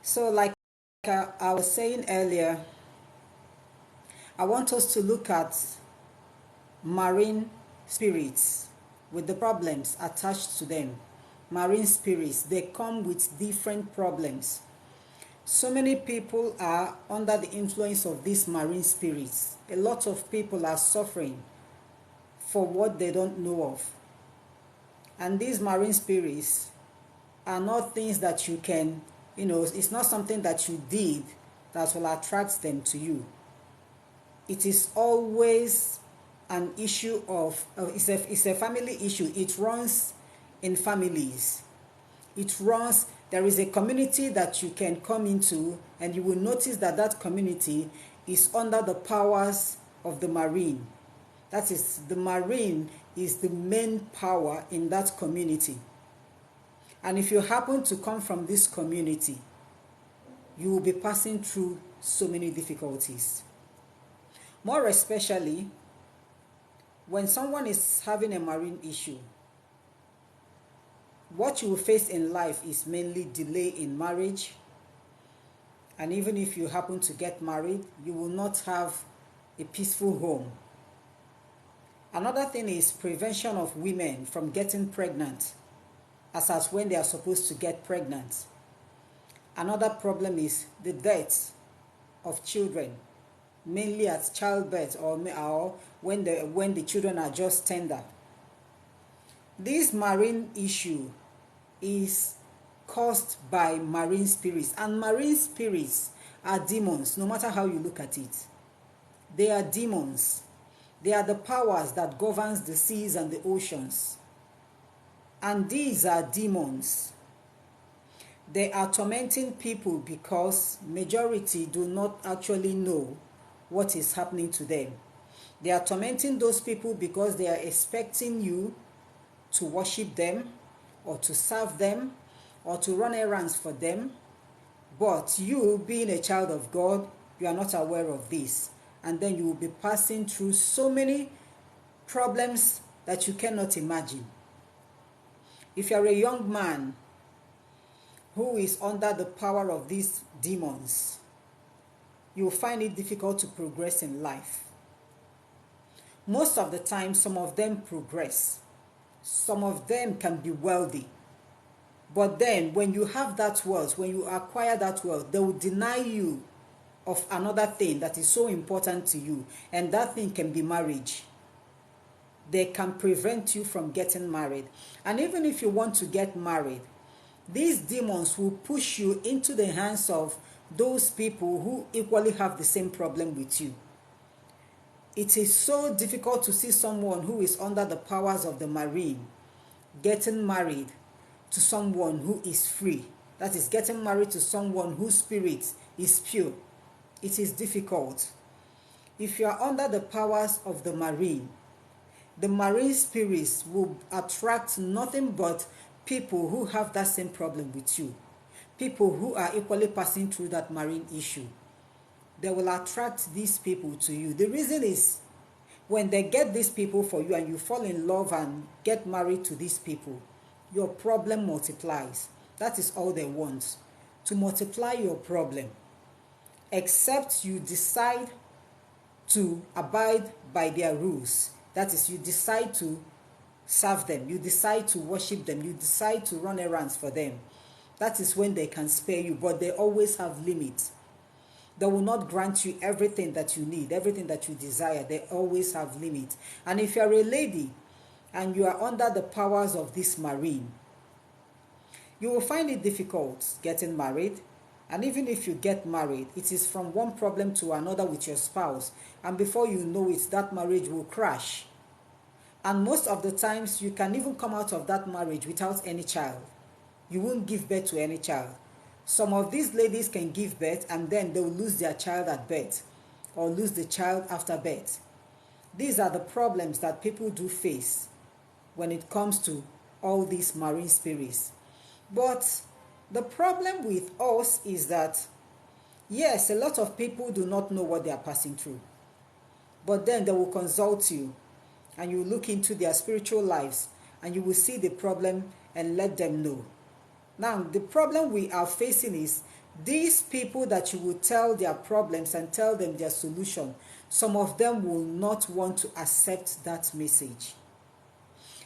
So, like I was saying earlier, I want us to look at marine spirits with the problems attached to them. Marine spirits, they come with different problems. So many people are under the influence of these marine spirits. A lot of people are suffering for what they don't know of. And these marine spirits are not things that you can, it's not something that you did that will attract them to you. It is always an issue of, it's a family issue. It runs in families. There is a community that you can come into, and you will notice that that community is under the powers of the marine. That is, the marine is the main power in that community. And if you happen to come from this community, you will be passing through so many difficulties. More especially, when someone is having a marine issue, what you will face in life is mainly delay in marriage. And even if you happen to get married, you will not have a peaceful home. Another thing is prevention of women from getting pregnant, as at when they are supposed to get pregnant. Another problem is the death of children, mainly at childbirth or when the children are just tender. This marine issue is caused by marine spirits, and marine spirits are demons, no matter how you look at it. They are demons. They are the powers that governs the seas and the oceans. And these are demons. They are tormenting people because majority do not actually know what is happening to them. They are tormenting those people because they are expecting you to worship them or to serve them or to run errands for them. But you, being a child of God, you are not aware of this. And then you will be passing through so many problems that you cannot imagine. If you are a young man who is under the power of these demons, you will find it difficult to progress in life. Most of the time, some of them progress. Some of them can be wealthy. But then, when you have that wealth, when you acquire that wealth, they will deny you of another thing that is so important to you. And that thing can be marriage. They can prevent you from getting married. And even if you want to get married, these demons will push you into the hands of those people who equally have the same problem with you. It is so difficult to see someone who is under the powers of the marine getting married to someone who is free. That is, getting married to someone whose spirit is pure. It is difficult. If you are under the powers of the marine spirits will attract nothing but people who have that same problem with you. People who are equally passing through that marine issue. They will attract these people to you. The reason is, when they get these people for you and you fall in love and get married to these people, your problem multiplies. That is all they want, to multiply your problem. Except you decide to abide by their rules. That is, you decide to serve them, you decide to worship them, you decide to run errands for them. That is when they can spare you, but they always have limits. They will not grant you everything that you need, everything that you desire. They always have limits. And if you are a lady and you are under the powers of this marine, you will find it difficult getting married. And even if you get married, it is from one problem to another with your spouse. And before you know it, that marriage will crash. And most of the times, you can even come out of that marriage without any child. You won't give birth to any child. Some of these ladies can give birth and then they will lose their child at birth or lose the child after birth. These are the problems that people do face when it comes to all these marine spirits. But the problem with us is that, yes, a lot of people do not know what they are passing through. But then they will consult you and you look into their spiritual lives and you will see the problem and let them know. Now, the problem we are facing is These people that you will tell their problems and tell them their solution, some of them will not want to accept that message.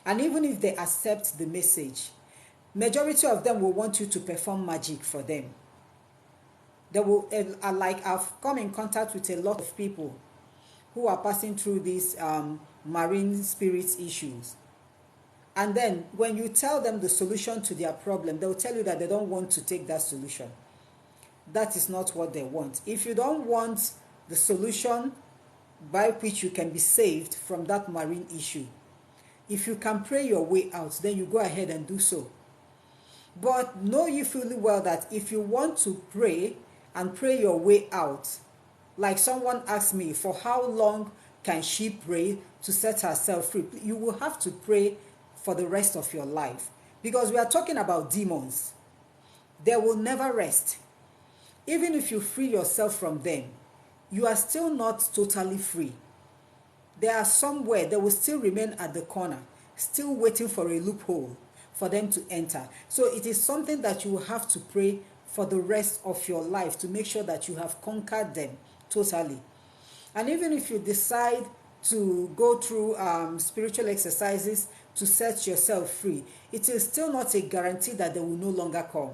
And even if they accept the message, majority of them will want you to perform magic for them. They will, like I've come in contact with a lot of people who are passing through these marine spirits issues. And then when you tell them the solution to their problem, they'll tell you that they don't want to take that solution. That is not what they want. If you don't want the solution by which you can be saved from that marine issue, if you can pray your way out, then you go ahead and do so. But know you fully well that if you want to pray and pray your way out, like someone asked me, for how long can she pray to set herself free? You will have to pray for the rest of your life, because we are talking about demons. They will never rest. Even if you free yourself from them, you are still not totally free. They are somewhere, they will still remain at the corner, still waiting for a loophole for them to enter. So it is something that you will have to pray for the rest of your life to make sure that you have conquered them totally. And even if you decide to go through spiritual exercises to set yourself free, it is still not a guarantee that they will no longer come.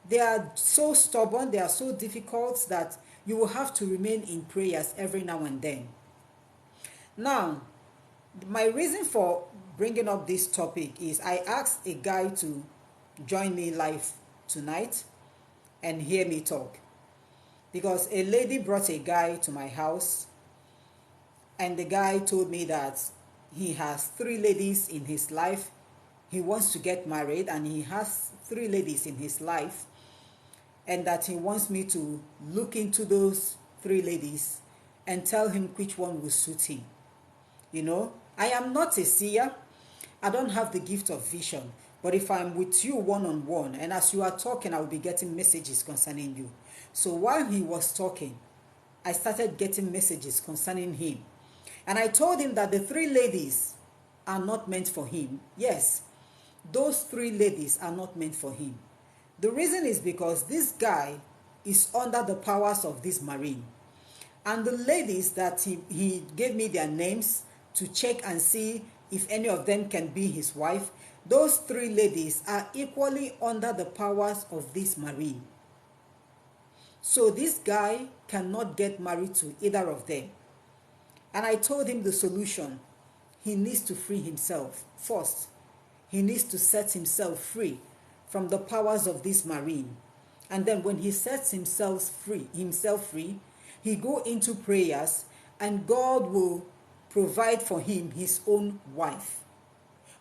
They are so stubborn, they are so difficult that you will have to remain in prayers every now and then. Now, my reason for bringing up this topic is I asked a guy to join me live tonight and hear me talk. Because a lady brought a guy to my house, and the guy told me that he has 3 ladies in his life. He wants to get married and he has 3 ladies in his life, and that he wants me to look into those 3 ladies and tell him which one will suit him. You know, I am not a seer. I don't have the gift of vision. But if I'm with you one-on-one, and as you are talking, I will be getting messages concerning you. So while he was talking, I started getting messages concerning him. And I told him that the 3 ladies are not meant for him. Yes, those 3 ladies are not meant for him. The reason is because this guy is under the powers of this marine. And the ladies that he gave me their names to check and see if any of them can be his wife, those 3 ladies are equally under the powers of this marine. So this guy cannot get married to either of them. And I told him the solution. He needs to free himself first. He needs to set himself free from the powers of this marine. And then when he sets himself free, he go into prayers, and God will provide for him his own wife,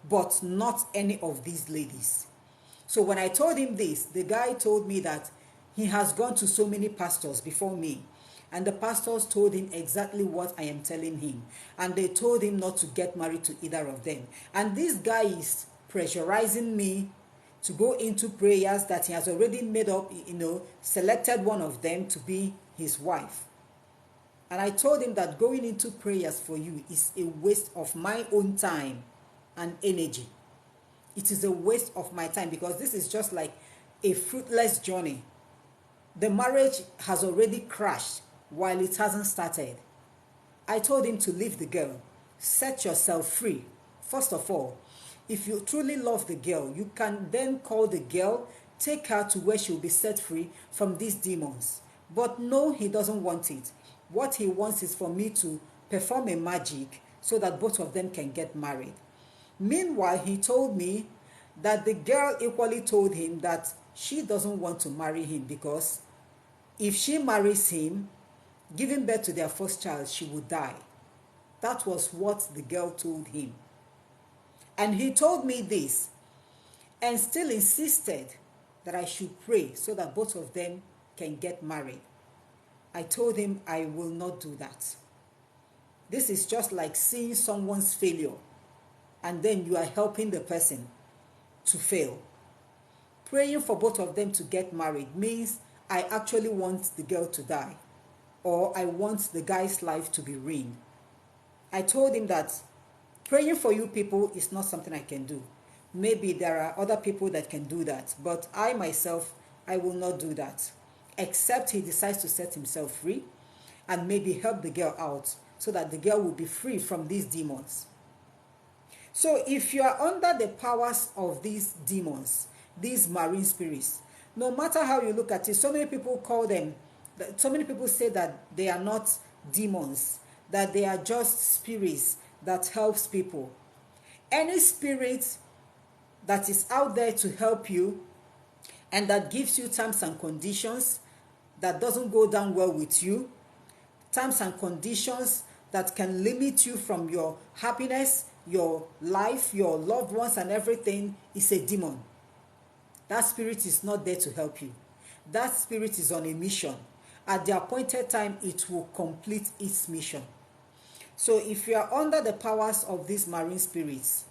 but not any of these ladies. So when I told him this, the guy told me that he has gone to so many pastors before me, and the pastors told him exactly what I am telling him, and they told him not to get married to either of them. And this guy is pressurizing me to go into prayers that he has already made up, selected one of them to be his wife. And I told him that going into prayers for you is a waste of my own time and energy. It is a waste of my time, because this is just like a fruitless journey. The marriage has already crashed while it hasn't started. I told him to leave the girl. Set yourself free. First of all, if you truly love the girl, you can then call the girl, take her to where she will be set free from these demons. But no, he doesn't want it. What he wants is for me to perform a magic so that both of them can get married. Meanwhile, he told me that the girl equally told him that she doesn't want to marry him, because if she marries him, giving birth to their first child, she would die. That was what the girl told him. And he told me this and still insisted that I should pray so that both of them can get married. I told him I will not do that. This is just like seeing someone's failure and then you are helping the person to fail. Praying for both of them to get married means I actually want the girl to die, or I want the guy's life to be ruined. I told him that praying for you people is not something I can do. Maybe there are other people that can do that, but I myself, I will not do that. except he decides to set himself free and maybe help the girl out so that the girl will be free from these demons. So if you are under the powers of these demons, these marine spirits, no matter how you look at it, so many people call them, so many people say that they are not demons, that they are just spirits that helps people. Any spirit that is out there to help you and that gives you terms and conditions that doesn't go down well with you, terms and conditions that can limit you from your happiness, your life, your loved ones and everything, is a demon. That spirit is not there to help you. That spirit is on a mission. At the appointed time, it will complete its mission. So if you are under the powers of these marine spirits,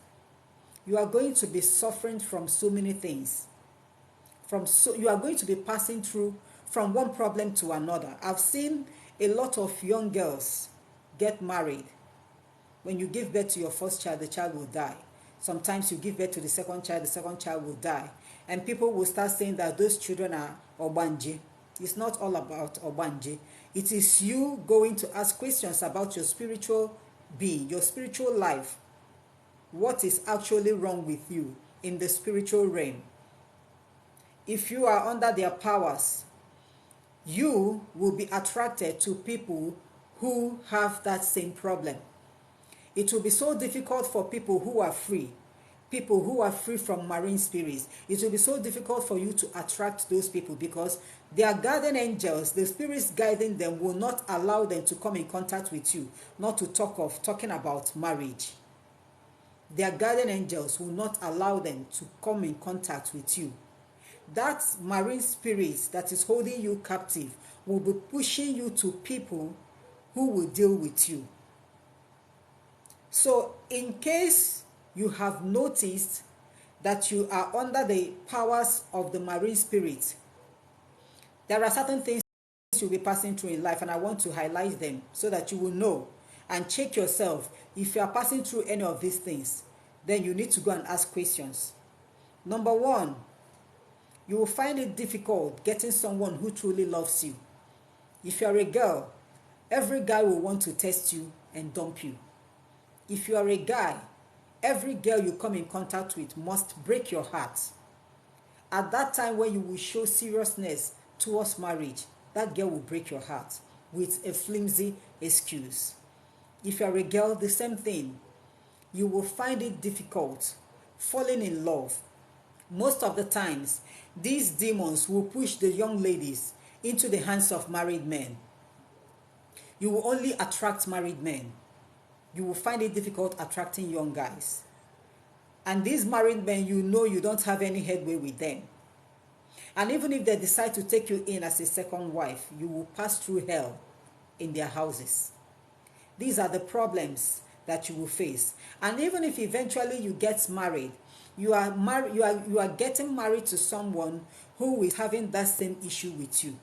you are going to be suffering from so many things. You are going to be passing through from one problem to another. I've seen a lot of young girls get married. When you give birth to your first child, the child will die. Sometimes you give birth to the second child will die. And people will start saying that those children are Obanji. It's not all about Obanji. It is you going to ask questions about your spiritual being, your spiritual life. What is actually wrong with you in the spiritual realm? If you are under their powers, you will be attracted to people who have that same problem. It will be so difficult for people who are free from marine spirits. It will be so difficult for you to attract those people because their guardian angels, the spirits guiding them, will not allow them to come in contact with you, not to talking about marriage. Their guardian angels will not allow them to come in contact with you. That marine spirit that is holding you captive will be pushing you to people who will deal with you. So in case you have noticed that you are under the powers of the marine spirit, there are certain things you'll be passing through in life, and I want to highlight them so that you will know and check yourself. If you are passing through any of these things, then you need to go and ask questions. Number one, you will find it difficult getting someone who truly loves you. If you are a girl, every guy will want to test you and dump you. If you are a guy, every girl you come in contact with must break your heart. At that time when you will show seriousness towards marriage, that girl will break your heart with a flimsy excuse. If you are a girl, the same thing. You will find it difficult falling in love. Most of the times, these demons will push the young ladies into the hands of married men. You will only attract married men. You will find it difficult attracting young guys. And these married men, you know you don't have any headway with them. And even if they decide to take you in as a second wife, you will pass through hell in their houses. These are the problems that you will face. And even if eventually you get married, you are getting married to someone who is having that same issue with you,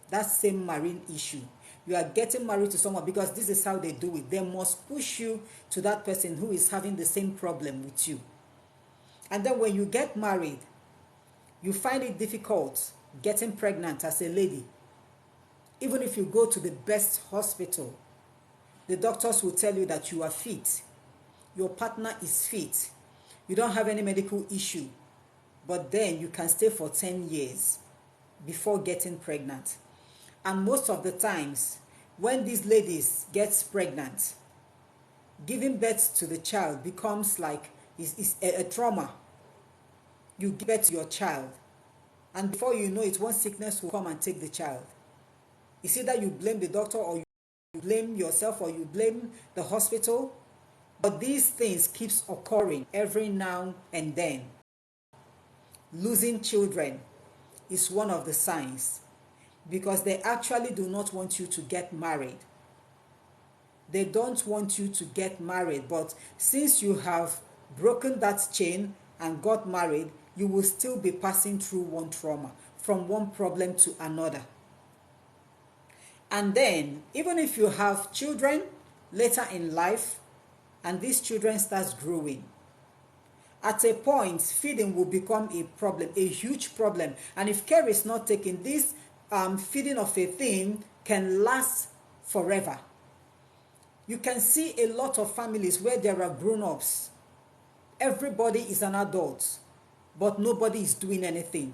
that same marine issue. You are getting married to someone because this is how they do it. They must push you to that person who is having the same problem with you. And then when you get married, you find it difficult getting pregnant as a lady. Even if you go to the best hospital, the doctors will tell you that you are fit. Your partner is fit. You don't have any medical issue. But then you can stay for 10 years before getting pregnant. And most of the times, when these ladies get pregnant, giving birth to the child becomes like is a trauma. You give birth to your child, and before you know it, one sickness will come and take the child. It's either you blame the doctor, or you blame yourself, or you blame the hospital. But these things keeps occurring every now and then. Losing children is one of the signs, because they actually do not want you to get married. They don't want you to get married, but since you have broken that chain and got married, you will still be passing through one trauma, from one problem to another. And then, even if you have children later in life, and these children start growing, at a point, feeding will become a problem, a huge problem. And if care is not taken, these feeding of a thing can last forever. You can see a lot of families where there are grown-ups. Everybody is an adult, but nobody is doing anything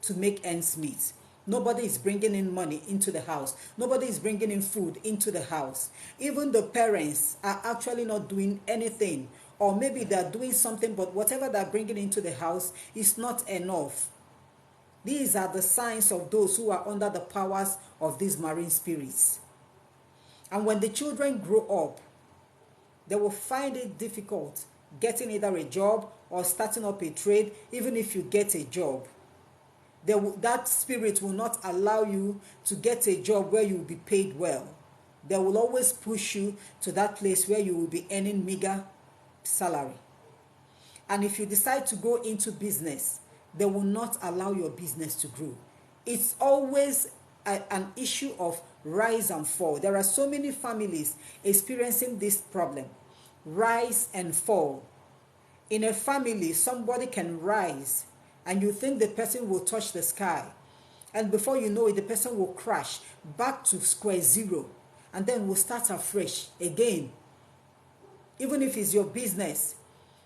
to make ends meet. Nobody is bringing in money into the house. Nobody is bringing in food into the house. Even the parents are actually not doing anything. Or maybe they're doing something, but whatever they're bringing into the house is not enough. These are the signs of those who are under the powers of these marine spirits. And when the children grow up, they will find it difficult getting either a job or starting up a trade. Even if you get a job, that spirit will not allow you to get a job where you will be paid well. They will always push you to that place where you will be earning meager salary. And if you decide to go into business, they will not allow your business to grow. It's always an issue of rise and fall. There are so many families experiencing this problem, rise and fall. In a family, somebody can rise and you think the person will touch the sky, and before you know it, the person will crash back to square zero, and then will start afresh again. Even if it's your business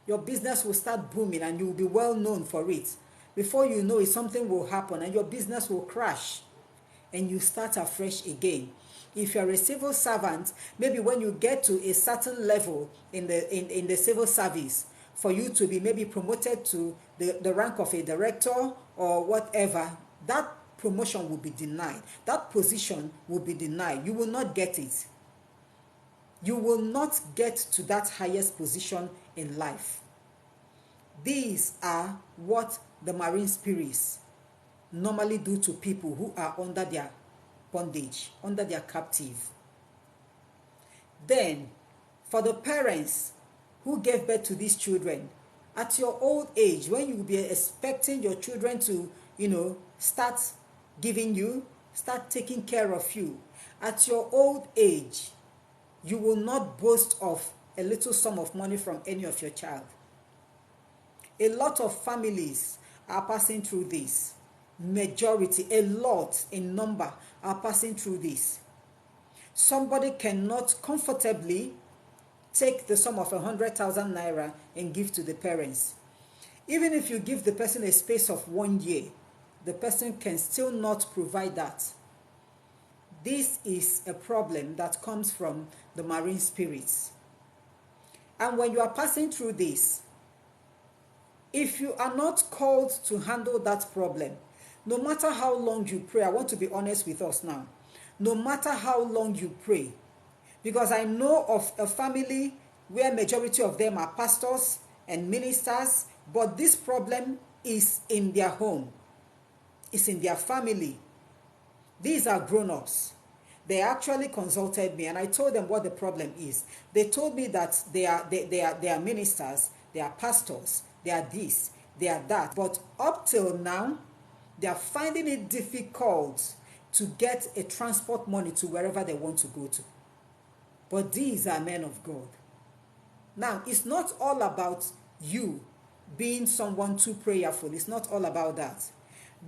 will start booming and you will be well known for it. Before you know it, something will happen and your business will crash and you start afresh again. If you're a civil servant, maybe when you get to a certain level in the civil service, for you to be maybe promoted to the rank of a director or whatever, that promotion will be denied. That position will be denied. You will not get it. You will not get to that highest position in life. These are what the marine spirits normally do to people who are under their bondage, under their captive. Then, for the parents who gave birth to these children, at your old age, when you will be expecting your children to, start taking care of you, at your old age, you will not boast of a little sum of money from any of your child. A lot of families are passing through this. Majority, a lot in number, are passing through this. Somebody cannot comfortably take the sum of 100,000 naira and give to the parents. Even if you give the person a space of 1 year, the person can still not provide that. This is a problem that comes from the marine spirits. And when you are passing through this, if you are not called to handle that problem, no matter how long you pray, I want to be honest with us now, no matter how long you pray, because I know of a family where majority of them are pastors and ministers, but this problem is in their home. It's in their family. These are grown-ups. They actually consulted me and I told them what the problem is. They told me that they are ministers, they are pastors, they are this, they are that. But up till now, they are finding it difficult to get a transport money to wherever they want to go to. But these are men of God. Now, it's not all about you being someone too prayerful. It's not all about that.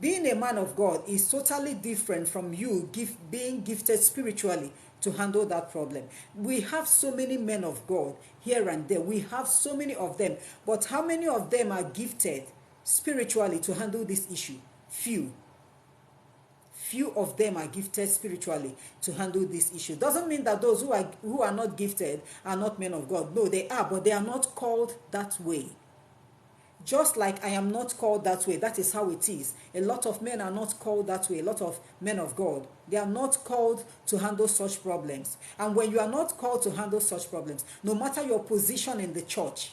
Being a man of God is totally different from you being gifted spiritually to handle that problem. We have so many men of God here and there. We have so many of them. But how many of them are gifted spiritually to handle this issue? Few. Few of them are gifted spiritually to handle this issue. Doesn't mean that those who are not gifted are not men of God. No, they are, but they are not called that way. Just like I am not called that way, that is how it is. A lot of men are not called that way. A lot of men of God, they are not called to handle such problems. And when you are not called to handle such problems, no matter your position in the church,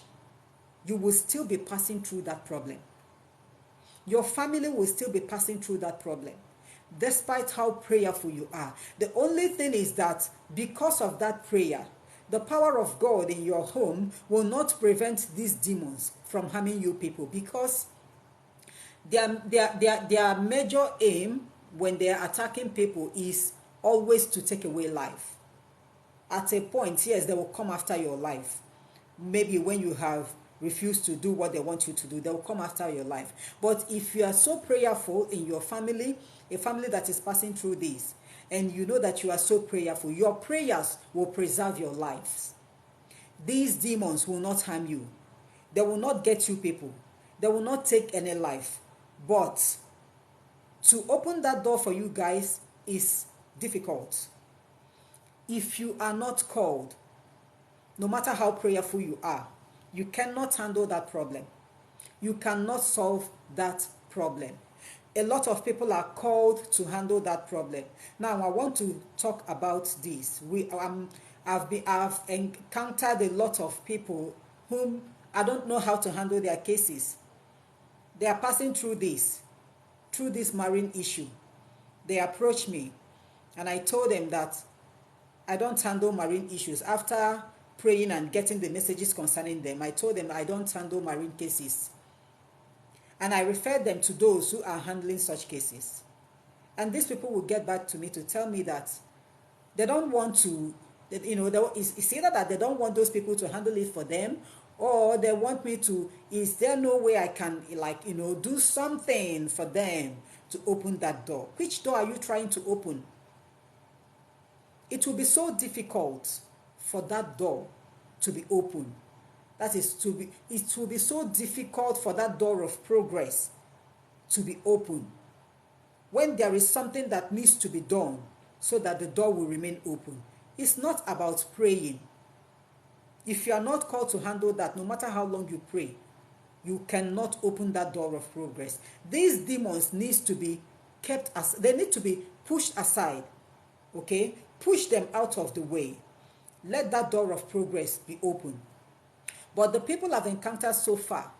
you will still be passing through that problem. Your family will still be passing through that problem, despite how prayerful you are. The only thing is that because of that prayer, the power of God in your home will not prevent these demons from harming you people, because their major aim when they are attacking people is always to take away life. At a point, yes, they will come after your life. Maybe when you have refuse to do what they want you to do, they'll come after your life. But if you are so prayerful in your family, a family that is passing through this, and you know that you are so prayerful, your prayers will preserve your lives. These demons will not harm you. They will not get you people. They will not take any life. But to open that door for you guys is difficult. If you are not called, no matter how prayerful you are, you cannot handle that problem. You cannot solve that problem. A lot of people are called to handle that problem. Now, I want to talk about this. I've encountered a lot of people whom I don't know how to handle their cases. They are passing through this marine issue. They approached me, and I told them that I don't handle marine issues. After praying and getting the messages concerning them, I told them I don't handle marine cases. And I referred them to those who are handling such cases. And these people will get back to me to tell me that they don't want to, it's either that they don't want those people to handle it for them, or they want me to, is there no way I can, do something for them to open that door? Which door are you trying to open? It will be so difficult for that door to be open. It will be so difficult for that door of progress to be open when there is something that needs to be done so that the door will remain open. It's not about praying. If you are not called to handle that, no matter how long you pray, you cannot open that door of progress. These demons need to be they need to be pushed aside. Okay? Push them out of the way. Let that door of progress be open. But the people I've encountered so far,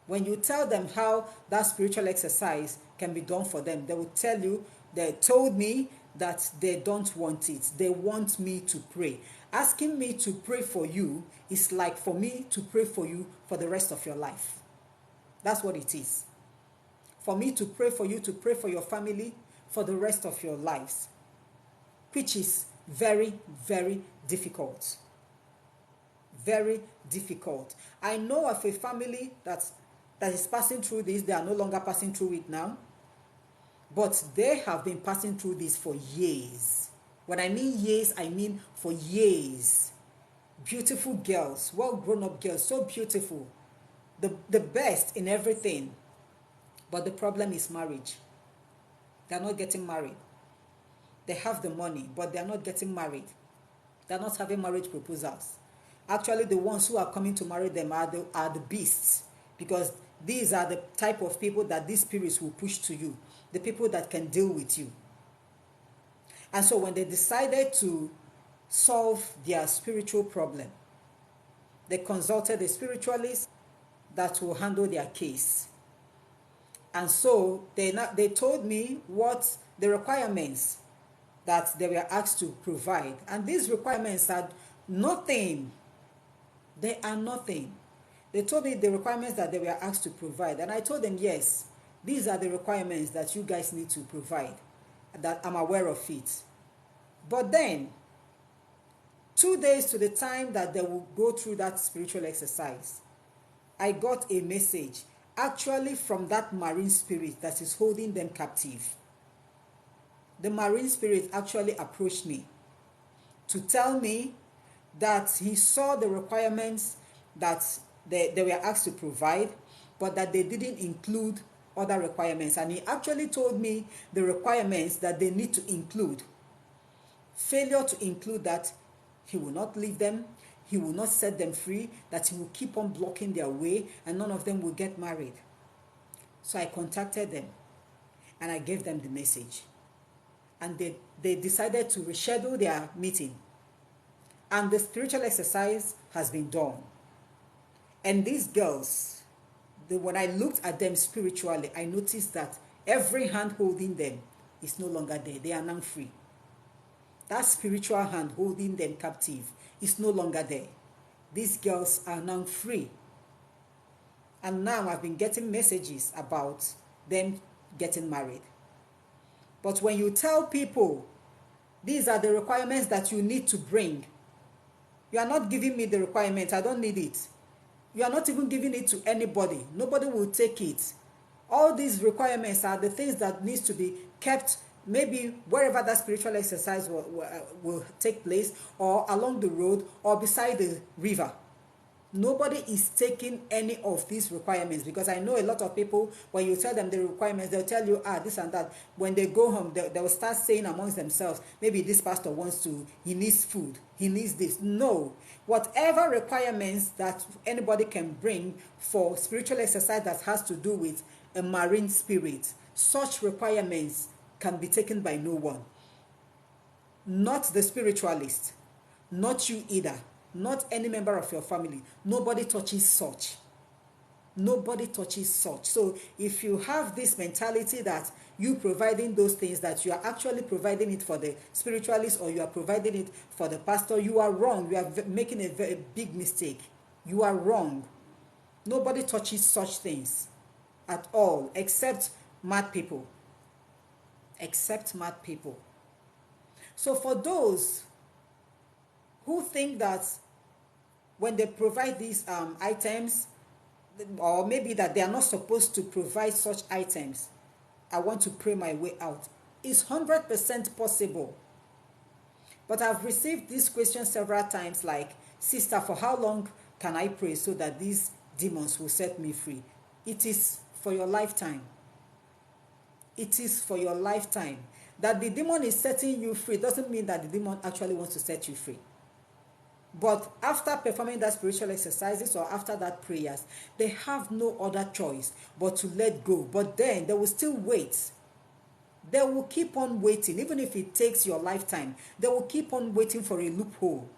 when you tell them how that spiritual exercise can be done for them, they will tell you, they told me that they don't want it. They want me to pray. Asking me to pray for you is like for me to pray for you for the rest of your life. That's what it is. For me to pray for you, to pray for your family for the rest of your lives, which is very, very difficult. Very difficult. I know of a family that is passing through this. They are no longer passing through it now, but they have been passing through this for years. When I mean years, I mean for years. Beautiful girls, well grown up girls, so beautiful, the best in everything. But the problem is marriage. They are not getting married. They have the money, but they are not getting married. They are not having marriage proposals. Actually, the ones who are coming to marry them are the beasts, because these are the type of people that these spirits will push to you, the people that can deal with you. And so when they decided to solve their spiritual problem, they consulted a spiritualist that will handle their case. And so they told me what the requirements that they were asked to provide. And these requirements are nothing. They are nothing. They told me the requirements that they were asked to provide. And I told them, yes, these are the requirements that you guys need to provide, that I'm aware of it. But then, 2 days to the time that they will go through that spiritual exercise, I got a message, actually from that marine spirit that is holding them captive. The marine spirit actually approached me to tell me that he saw the requirements that they were asked to provide, but that they didn't include other requirements. And he actually told me the requirements that they need to include. Failure to include that, he will not leave them, he will not set them free, that he will keep on blocking their way, and none of them will get married. So I contacted them, and I gave them the message. And they decided to reschedule their meeting. And the spiritual exercise has been done. And these girls, when I looked at them spiritually, I noticed that every hand holding them is no longer there. They are now free. That spiritual hand holding them captive is no longer there. These girls are now free. And now I've been getting messages about them getting married. But when you tell people, these are the requirements that you need to bring, you are not giving me the requirements. I don't need it. You are not even giving it to anybody. Nobody will take it. All these requirements are the things that needs to be kept maybe wherever that spiritual exercise will take place, or along the road, or beside the river. Nobody is taking any of these requirements, because I know a lot of people, when you tell them the requirements, they'll tell you, this and that. When they go home, they will start saying amongst themselves, maybe this pastor he needs food, he needs this. No. Whatever requirements that anybody can bring for spiritual exercise that has to do with a marine spirit, such requirements can be taken by no one. Not the spiritualist, not you either, not any member of your family. Nobody touches such. Nobody touches such. So if you have this mentality that you providing those things, that you are actually providing it for the spiritualist, or you are providing it for the pastor, you are wrong. You are making a very big mistake. You are wrong. Nobody touches such things at all, except mad people. Except mad people. So for those who think that when they provide these items, or maybe that they are not supposed to provide such items, I want to pray my way out. It's 100% possible. But I've received this question several times, like, sister, for how long can I pray so that these demons will set me free? It is for your lifetime. It is for your lifetime. That the demon is setting you free doesn't mean that the demon actually wants to set you free. But after performing that spiritual exercises, or after that prayers, they have no other choice but to let go. But then they will still wait. They will keep on waiting. Even if it takes your lifetime, they will keep on waiting for a loophole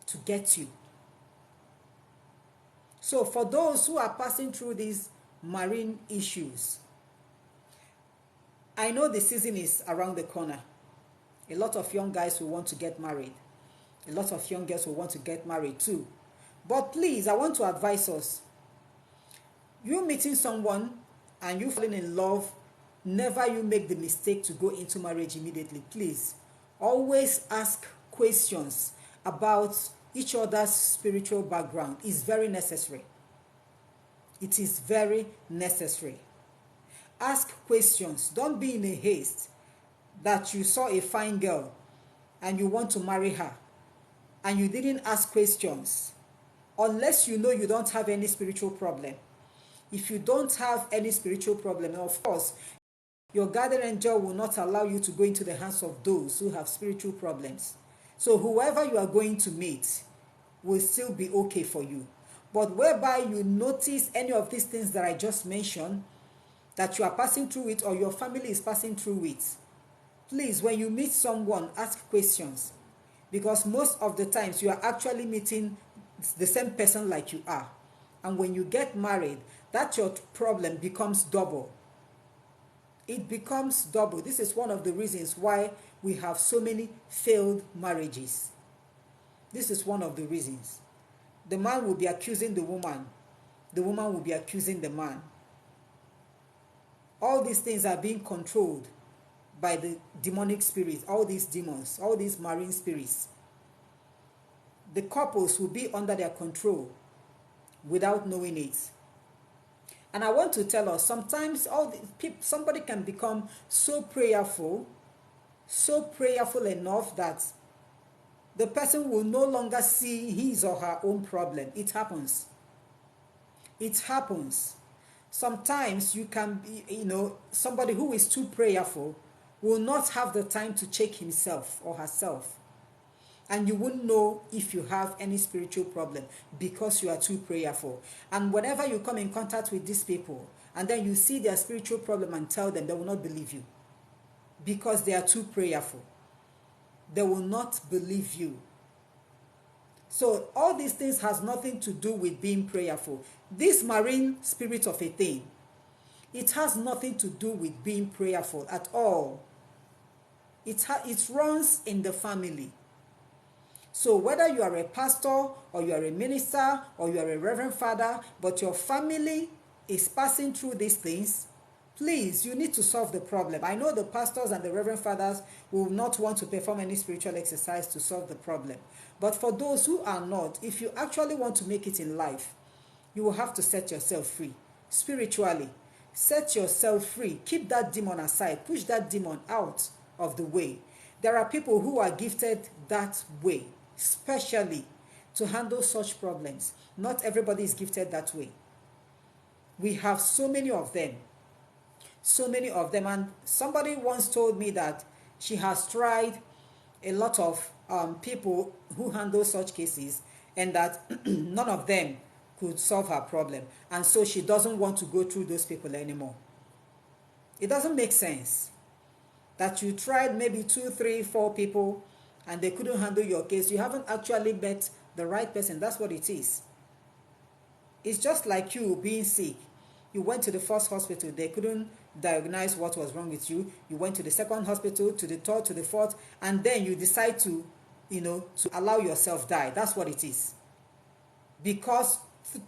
to get you. So for those who are passing through these marine issues, I know the season is around the corner. A lot of young guys will want to get married. A lot of young girls will want to get married too. But please, I want to advise us. You meeting someone and you falling in love, never you make the mistake to go into marriage immediately. Please, always ask questions about each other's spiritual background. It's very necessary. It is very necessary. Ask questions. Don't be in a haste that you saw a fine girl and you want to marry her and you didn't ask questions. Unless you know you don't have any spiritual problem. If you don't have any spiritual problem, of course, your guardian angel will not allow you to go into the hands of those who have spiritual problems. So whoever you are going to meet will still be okay for you. But whereby you notice any of these things that I just mentioned, that you are passing through it, or your family is passing through it, please, when you meet someone, ask questions. Because most of the times you are actually meeting the same person like you are. And when you get married, that your problem becomes double. It becomes double. This is one of the reasons why we have so many failed marriages. This is one of the reasons. The man will be accusing the woman. The woman will be accusing the man. All these things are being controlled by the demonic spirits, all these demons, all these marine spirits. The couples will be under their control without knowing it. And I want to tell us, sometimes somebody can become so prayerful enough that the person will no longer see his or her own problem. It happens. It happens. Sometimes you can be, somebody who is too prayerful will not have the time to check himself or herself. And you wouldn't know if you have any spiritual problem because you are too prayerful. And whenever you come in contact with these people and then you see their spiritual problem and tell them, they will not believe you because they are too prayerful. They will not believe you. So all these things has nothing to do with being prayerful. This marine spirit of a thing, it has nothing to do with being prayerful at all. It runs in the family. So whether you are a pastor or you are a minister or you are a reverend father, but your family is passing through these things, please, you need to solve the problem. I know the pastors and the reverend fathers will not want to perform any spiritual exercise to solve the problem. But for those who are not, if you actually want to make it in life, You will have to set yourself free spiritually. Set yourself free. Keep that demon aside. Push that demon out of the way. There are people who are gifted that way, specially to handle such problems. Not everybody is gifted that way. We have so many of them. So many of them. And somebody once told me that she has tried a lot of people who handle such cases, and that none of them could solve her problem. And so she doesn't want to go through those people anymore. It doesn't make sense that you tried maybe 2, 3, 4 people and they couldn't handle your case. You haven't actually met the right person. That's what it is. It's just like you being sick. You went to the first hospital, they couldn't diagnose what was wrong with you. You went to the second hospital, to the third, to the fourth, and then you decide to, to allow yourself die. That's what it is. Because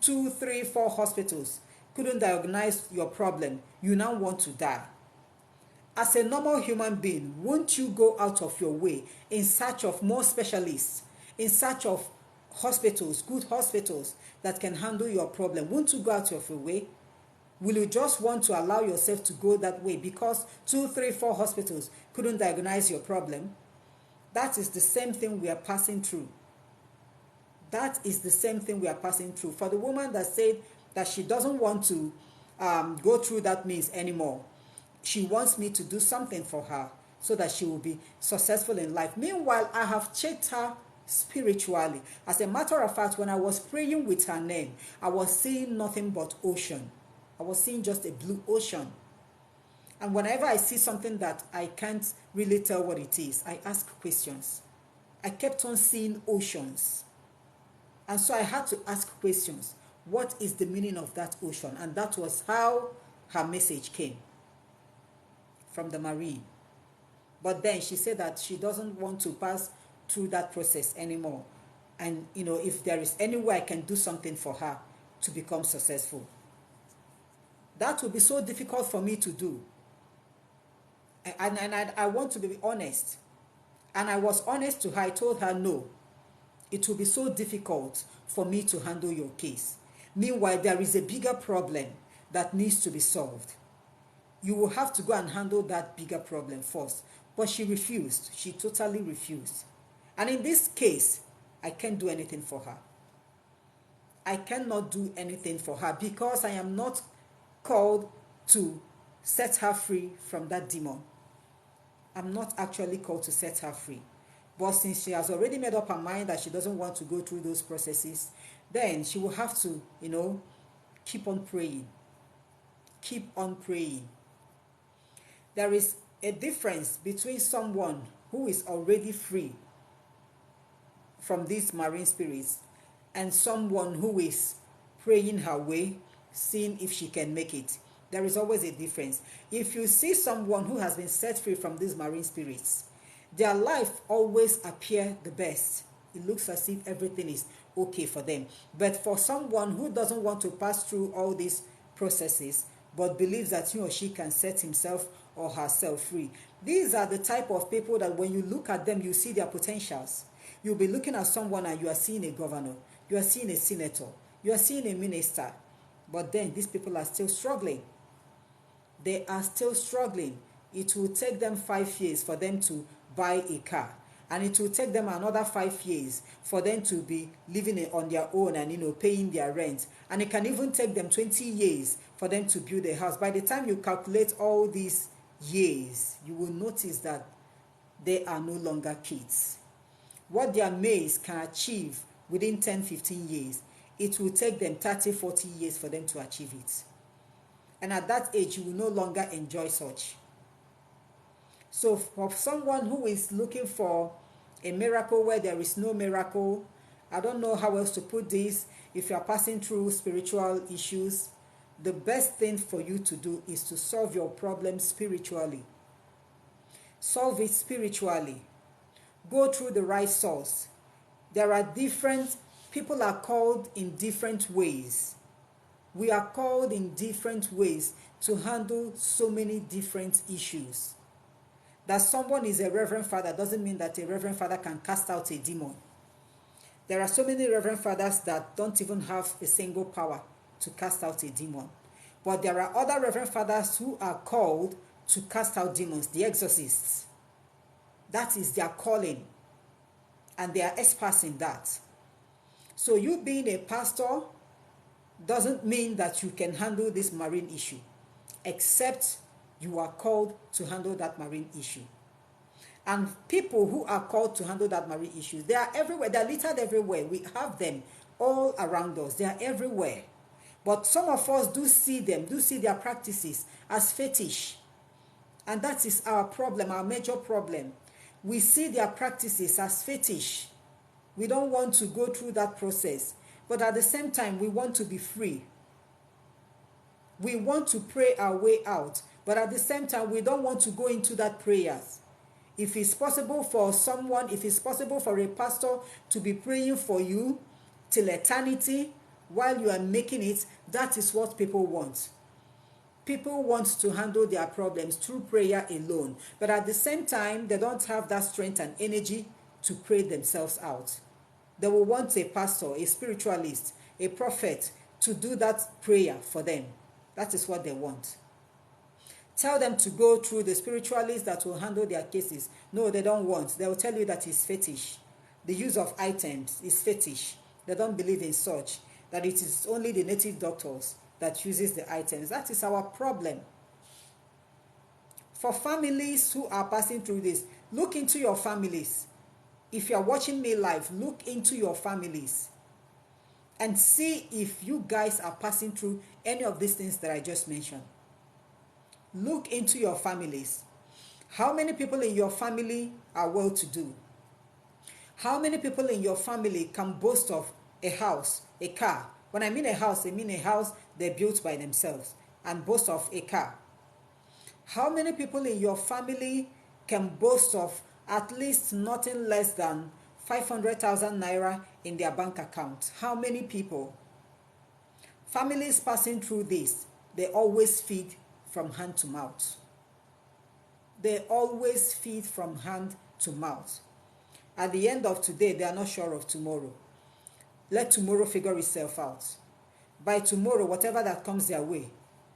2, 3, 4 hospitals couldn't diagnose your problem, you now want to die. As a normal human being, won't you go out of your way in search of more specialists, in search of hospitals, good hospitals that can handle your problem? Won't you go out of your way? Will you just want to allow yourself to go that way because 2, 3, 4 hospitals couldn't diagnose your problem? That is the same thing we are passing through. That is the same thing we are passing through. For the woman that said that she doesn't want to go through that means anymore, she wants me to do something for her so that she will be successful in life. Meanwhile, I have checked her spiritually. As a matter of fact, when I was praying with her name, I was seeing nothing but ocean. I was seeing just a blue ocean. And whenever I see something that I can't really tell what it is, I ask questions. I kept on seeing oceans. And so I had to ask questions. What is the meaning of that ocean? And that was how her message came from the Marine. But then she said that she doesn't want to pass through that process anymore. And, if there is any way I can do something for her to become successful. That would be so difficult for me to do. And I want to be honest. And I was honest to her. I told her, no, it will be so difficult for me to handle your case. Meanwhile, there is a bigger problem that needs to be solved. You will have to go and handle that bigger problem first. But she refused. She totally refused. And in this case, I can't do anything for her. I cannot do anything for her because I am not called to set her free from that demon. I'm not actually called to set her free. But since she has already made up her mind that she doesn't want to go through those processes, then she will have to, keep on praying. Keep on praying. There is a difference between someone who is already free from these marine spirits and someone who is praying her way, seeing if she can make it. There is always a difference. If you see someone who has been set free from these marine spirits, their life always appears the best. It looks as if everything is okay for them. But for someone who doesn't want to pass through all these processes, but believes that he or she can set himself or herself free, these are the type of people that when you look at them, you see their potentials. You'll be looking at someone and you are seeing a governor, you are seeing a senator, you are seeing a minister. But then these people are still struggling. They are still struggling. It will take them 5 years for them to buy a car. And it will take them another 5 years for them to be living on their own and, paying their rent. And it can even take them 20 years for them to build a house. By the time you calculate all these years, you will notice that they are no longer kids. What their mates can achieve within 10, 15 years, it will take them 30, 40 years for them to achieve it. And at that age, you will no longer enjoy such. So for someone who is looking for a miracle where there is no miracle, I don't know how else to put this. If you are passing through spiritual issues, the best thing for you to do is to solve your problem spiritually. Solve it spiritually. Go through the right source. There are different people are called in different ways. We are called in different ways to handle so many different issues. That someone is a reverend father doesn't mean that a reverend father can cast out a demon. There are so many reverend fathers that don't even have a single power to cast out a demon. But there are other Reverend Fathers who are called to cast out demons, the exorcists. That is their calling, and they are experts in that. So you being a pastor doesn't mean that you can handle this marine issue, except you are called to handle that marine issue. And people who are called to handle that marine issue, they are everywhere. They are littered everywhere. We have them all around us. They are everywhere. But some of us do see them, do see their practices as fetish. And that is our problem, our major problem. We see their practices as fetish. We don't want to go through that process. But at the same time, we want to be free. We want to pray our way out. But at the same time, we don't want to go into that prayers. If it's possible for someone, if it's possible for a pastor to be praying for you till eternity while you are making it, that is what people want. People want to handle their problems through prayer alone. But at the same time, they don't have that strength and energy to pray themselves out. They will want a pastor, a spiritualist, a prophet to do that prayer for them. That is what they want. Tell them to go through the spiritualist that will handle their cases. No, they don't want. They will tell you that it's fetish. The use of items is fetish. They don't believe in such. That it is only the native doctors that uses the items. That is our problem. For families who are passing through this, look into your families. If you are watching me live, look into your families and see if you guys are passing through any of these things that I just mentioned. Look into your families. How many people in your family are well-to-do? How many people in your family can boast of a house, a car? When I mean a house, I mean a house they built by themselves and boast of a car. How many people in your family can boast of at least nothing less than 500,000 naira in their bank account? How many people? Families passing through this, they always feed from hand to mouth. They always feed from hand to mouth. At the end of today, they are not sure of tomorrow. Let tomorrow figure itself out. By tomorrow, whatever that comes their way,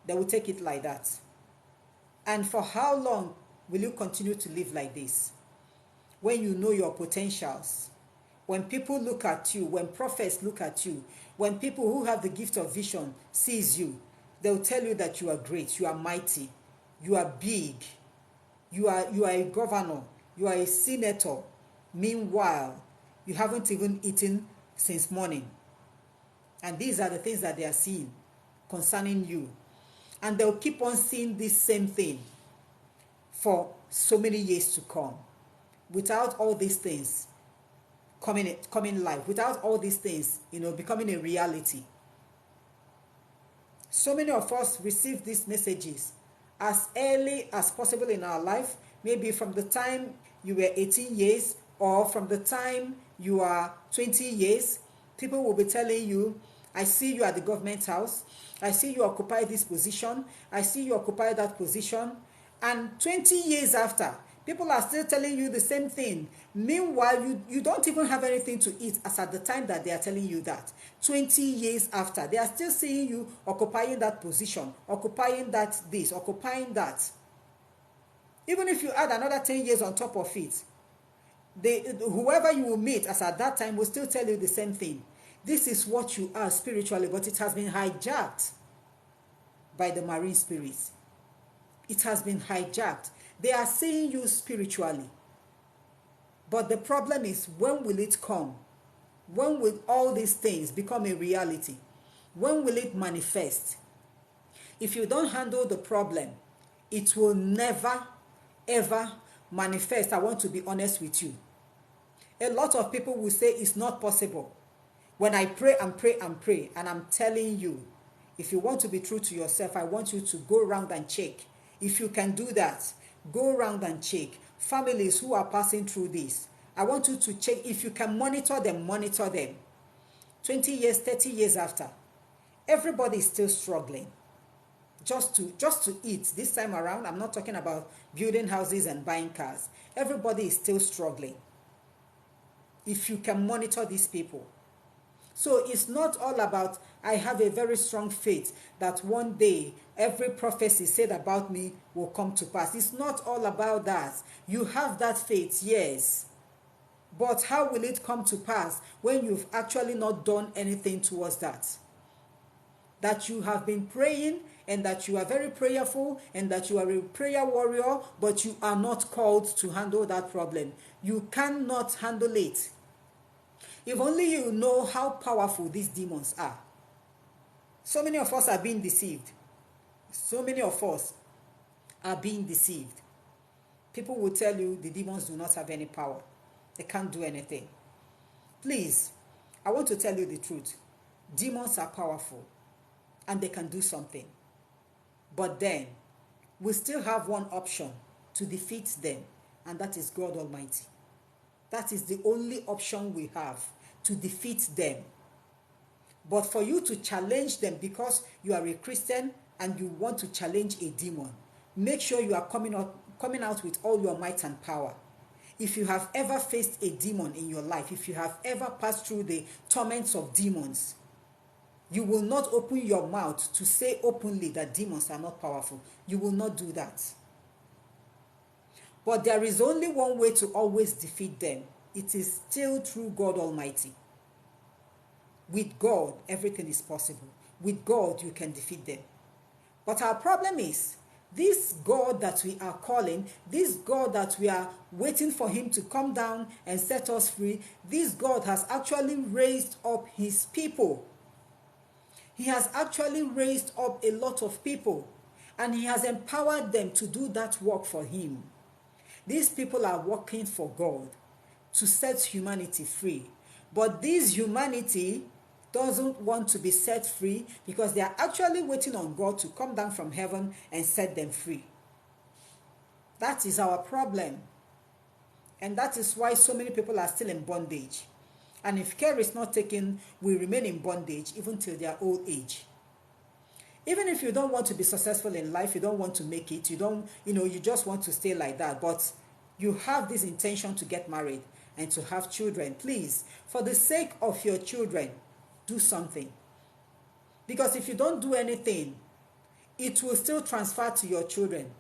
they will take it like that. And for how long will you continue to live like this? When you know your potentials, when people look at you, when prophets look at you, when people who have the gift of vision sees you, they'll tell you that you are great, you are mighty, you are big, you are a governor, you are a senator. Meanwhile, you haven't even eaten since morning. And these are the things that they are seeing concerning you. And they'll keep on seeing this same thing for so many years to come. Without all these things coming live, without all these things, becoming a reality. So many of us receive these messages as early as possible in our life, maybe from the time you were 18 years or from the time you are 20 years. People will be telling you, I see you at the government house, I see you occupy this position, I see you occupy that position. And 20 years after, people are still telling you the same thing. Meanwhile, you don't even have anything to eat as at the time that they are telling you that. 20 years after, they are still seeing you occupying that position, occupying that this, occupying that. Even if you add another 10 years on top of it, whoever you will meet as at that time will still tell you the same thing. This is what you are spiritually, but it has been hijacked by the marine spirits. It has been hijacked. They are seeing you spiritually. But the problem is, when will it come? When will all these things become a reality? When will it manifest? If you don't handle the problem, it will never, ever manifest. I want to be honest with you. A lot of people will say it's not possible. When I pray and pray and pray, and I'm telling you, if you want to be true to yourself, I want you to go around and check. If you can do that, go around and check. Families who are passing through this, I want you to check. If you can monitor them, monitor them. 20 years, 30 years after, everybody is still struggling just to eat. This time around, I'm not talking about building houses and buying cars. Everybody is still struggling. If you can monitor these people. So it's not all about I have a very strong faith that one day every prophecy said about me will come to pass. It's not all about that. You have that faith, yes. But how will it come to pass when you've actually not done anything towards that? That you have been praying and that you are very prayerful and that you are a prayer warrior, but you are not called to handle that problem. You cannot handle it. If only you know how powerful these demons are. So many of us are being deceived. So many of us are being deceived. People will tell you the demons do not have any power. They can't do anything. Please, I want to tell you the truth. Demons are powerful and they can do something. But then, we still have one option to defeat them, and that is God Almighty. That is the only option we have to defeat them. But for you to challenge them because you are a Christian and you want to challenge a demon, make sure you are coming out with all your might and power. If you have ever faced a demon in your life, if you have ever passed through the torments of demons, you will not open your mouth to say openly that demons are not powerful. You will not do that. But there is only one way to always defeat them. It is still through God Almighty. With God, everything is possible. With God, you can defeat them. But our problem is, this God that we are calling, this God that we are waiting for him to come down and set us free, this God has actually raised up his people. He has actually raised up a lot of people, and he has empowered them to do that work for him. These people are working for God to set humanity free. But this humanity doesn't want to be set free because they are actually waiting on God to come down from heaven and set them free. That is our problem. And that is why so many people are still in bondage. And if care is not taken, we remain in bondage even till their old age. Even if you don't want to be successful in life, you don't want to make it, you just want to stay like that, but you have this intention to get married and to have children, please, for the sake of your children, do something. Because if you don't do anything, it will still transfer to your children.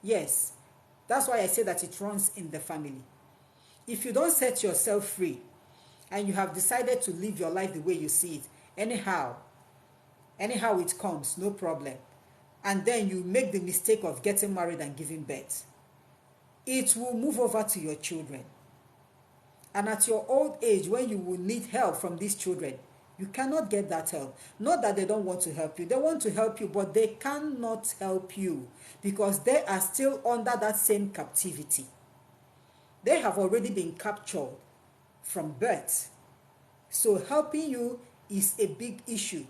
Yes, that's why I say that it runs in the family. If you don't set yourself free, and you have decided to live your life the way you see it, anyhow it comes, no problem. And then you make the mistake of getting married and giving birth. It will move over to your children. And at your old age, when you will need help from these children, you cannot get that help. Not that they don't want to help you. They want to help you, but they cannot help you because they are still under that same captivity. They have already been captured from birth. So helping you is a big issue.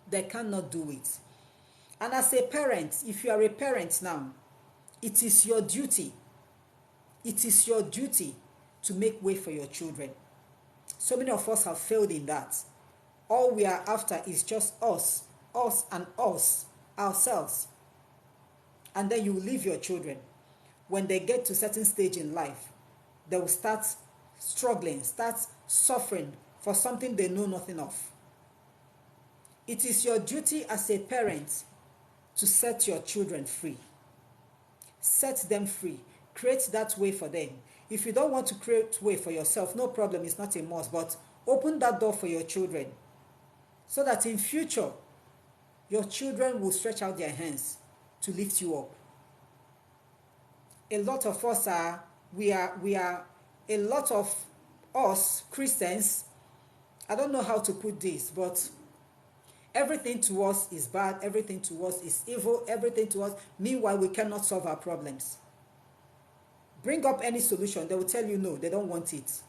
They cannot do it. And as a parent, if you are a parent now, it is your duty. It is your duty to make way for your children. So many of us have failed in that. All we are after is just us and us, ourselves. And then you will leave your children. When they get to a certain stage in life, they will start struggling, start suffering for something they know nothing of. It is your duty as a parent to set your children free. Set them free. Create that way for them. If you don't want to create way for yourself, no problem, it's not a must, but open that door for your children so that in future, your children will stretch out their hands to lift you up. A lot of us a lot of us Christians, I don't know how to put this, but everything to us is bad, everything to us is evil, everything to us. Meanwhile, we cannot solve our problems. Bring up any solution, they will tell you no, they don't want it.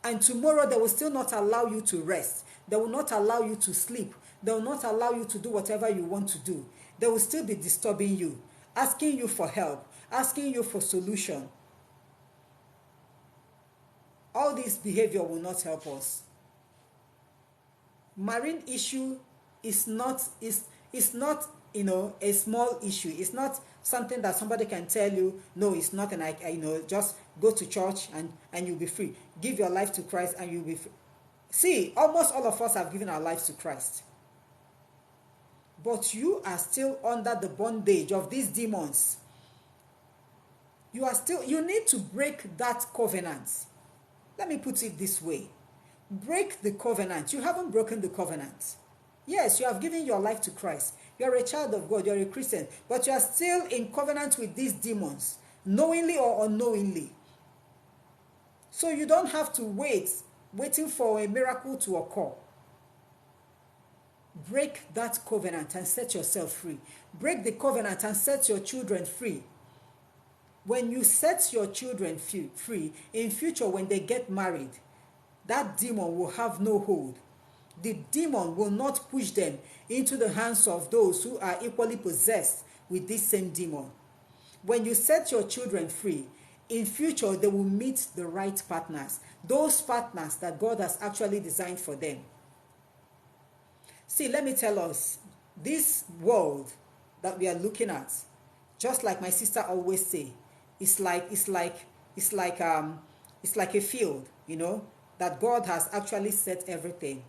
And tomorrow, they will still not allow you to rest. They will not allow you to sleep. They will not allow you to do whatever you want to do. They will still be disturbing you, asking you for help, asking you for solution. All this behavior will not help us. Marine issue is not a small issue. It's not something that somebody can tell you, no, it's not, and just go to church and you'll be free. Give your life to Christ and you'll be free. See, almost all of us have given our lives to Christ. But you are still under the bondage of these demons. You need to break that covenant. Let me put it this way. Break the covenant. You haven't broken the covenant. Yes, you have given your life to Christ. You are a child of God. You are a Christian. But you are still in covenant with these demons, knowingly or unknowingly. So you don't have to waiting for a miracle to occur. Break that covenant and set yourself free. Break the covenant and set your children free. When you set your children free, in future when they get married, that demon will have no hold. The demon will not push them into the hands of those who are equally possessed with this same demon. When you set your children free, in future they will meet the right partners, those partners that God has actually designed for them. See, let me tell us, this world that we are looking at, just like my sister always say, it's like a field, that God has actually set everything.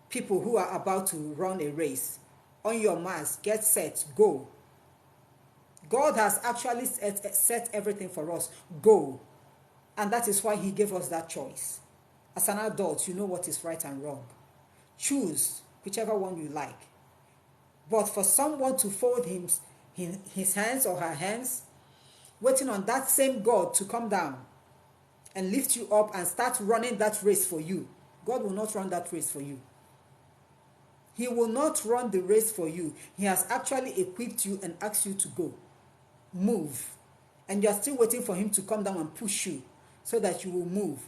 People who are about to run a race, on your marks, get set, go. God has actually set everything for us. Go. And that is why he gave us that choice. As an adult, you know what is right and wrong. Choose whichever one you like. But for someone to fold his hands or her hands, waiting on that same God to come down and lift you up and start running that race for you, God will not run that race for you. He will not run the race for you. He has actually equipped you and asked you to go. Move. And you are still waiting for him to come down and push you so that you will move.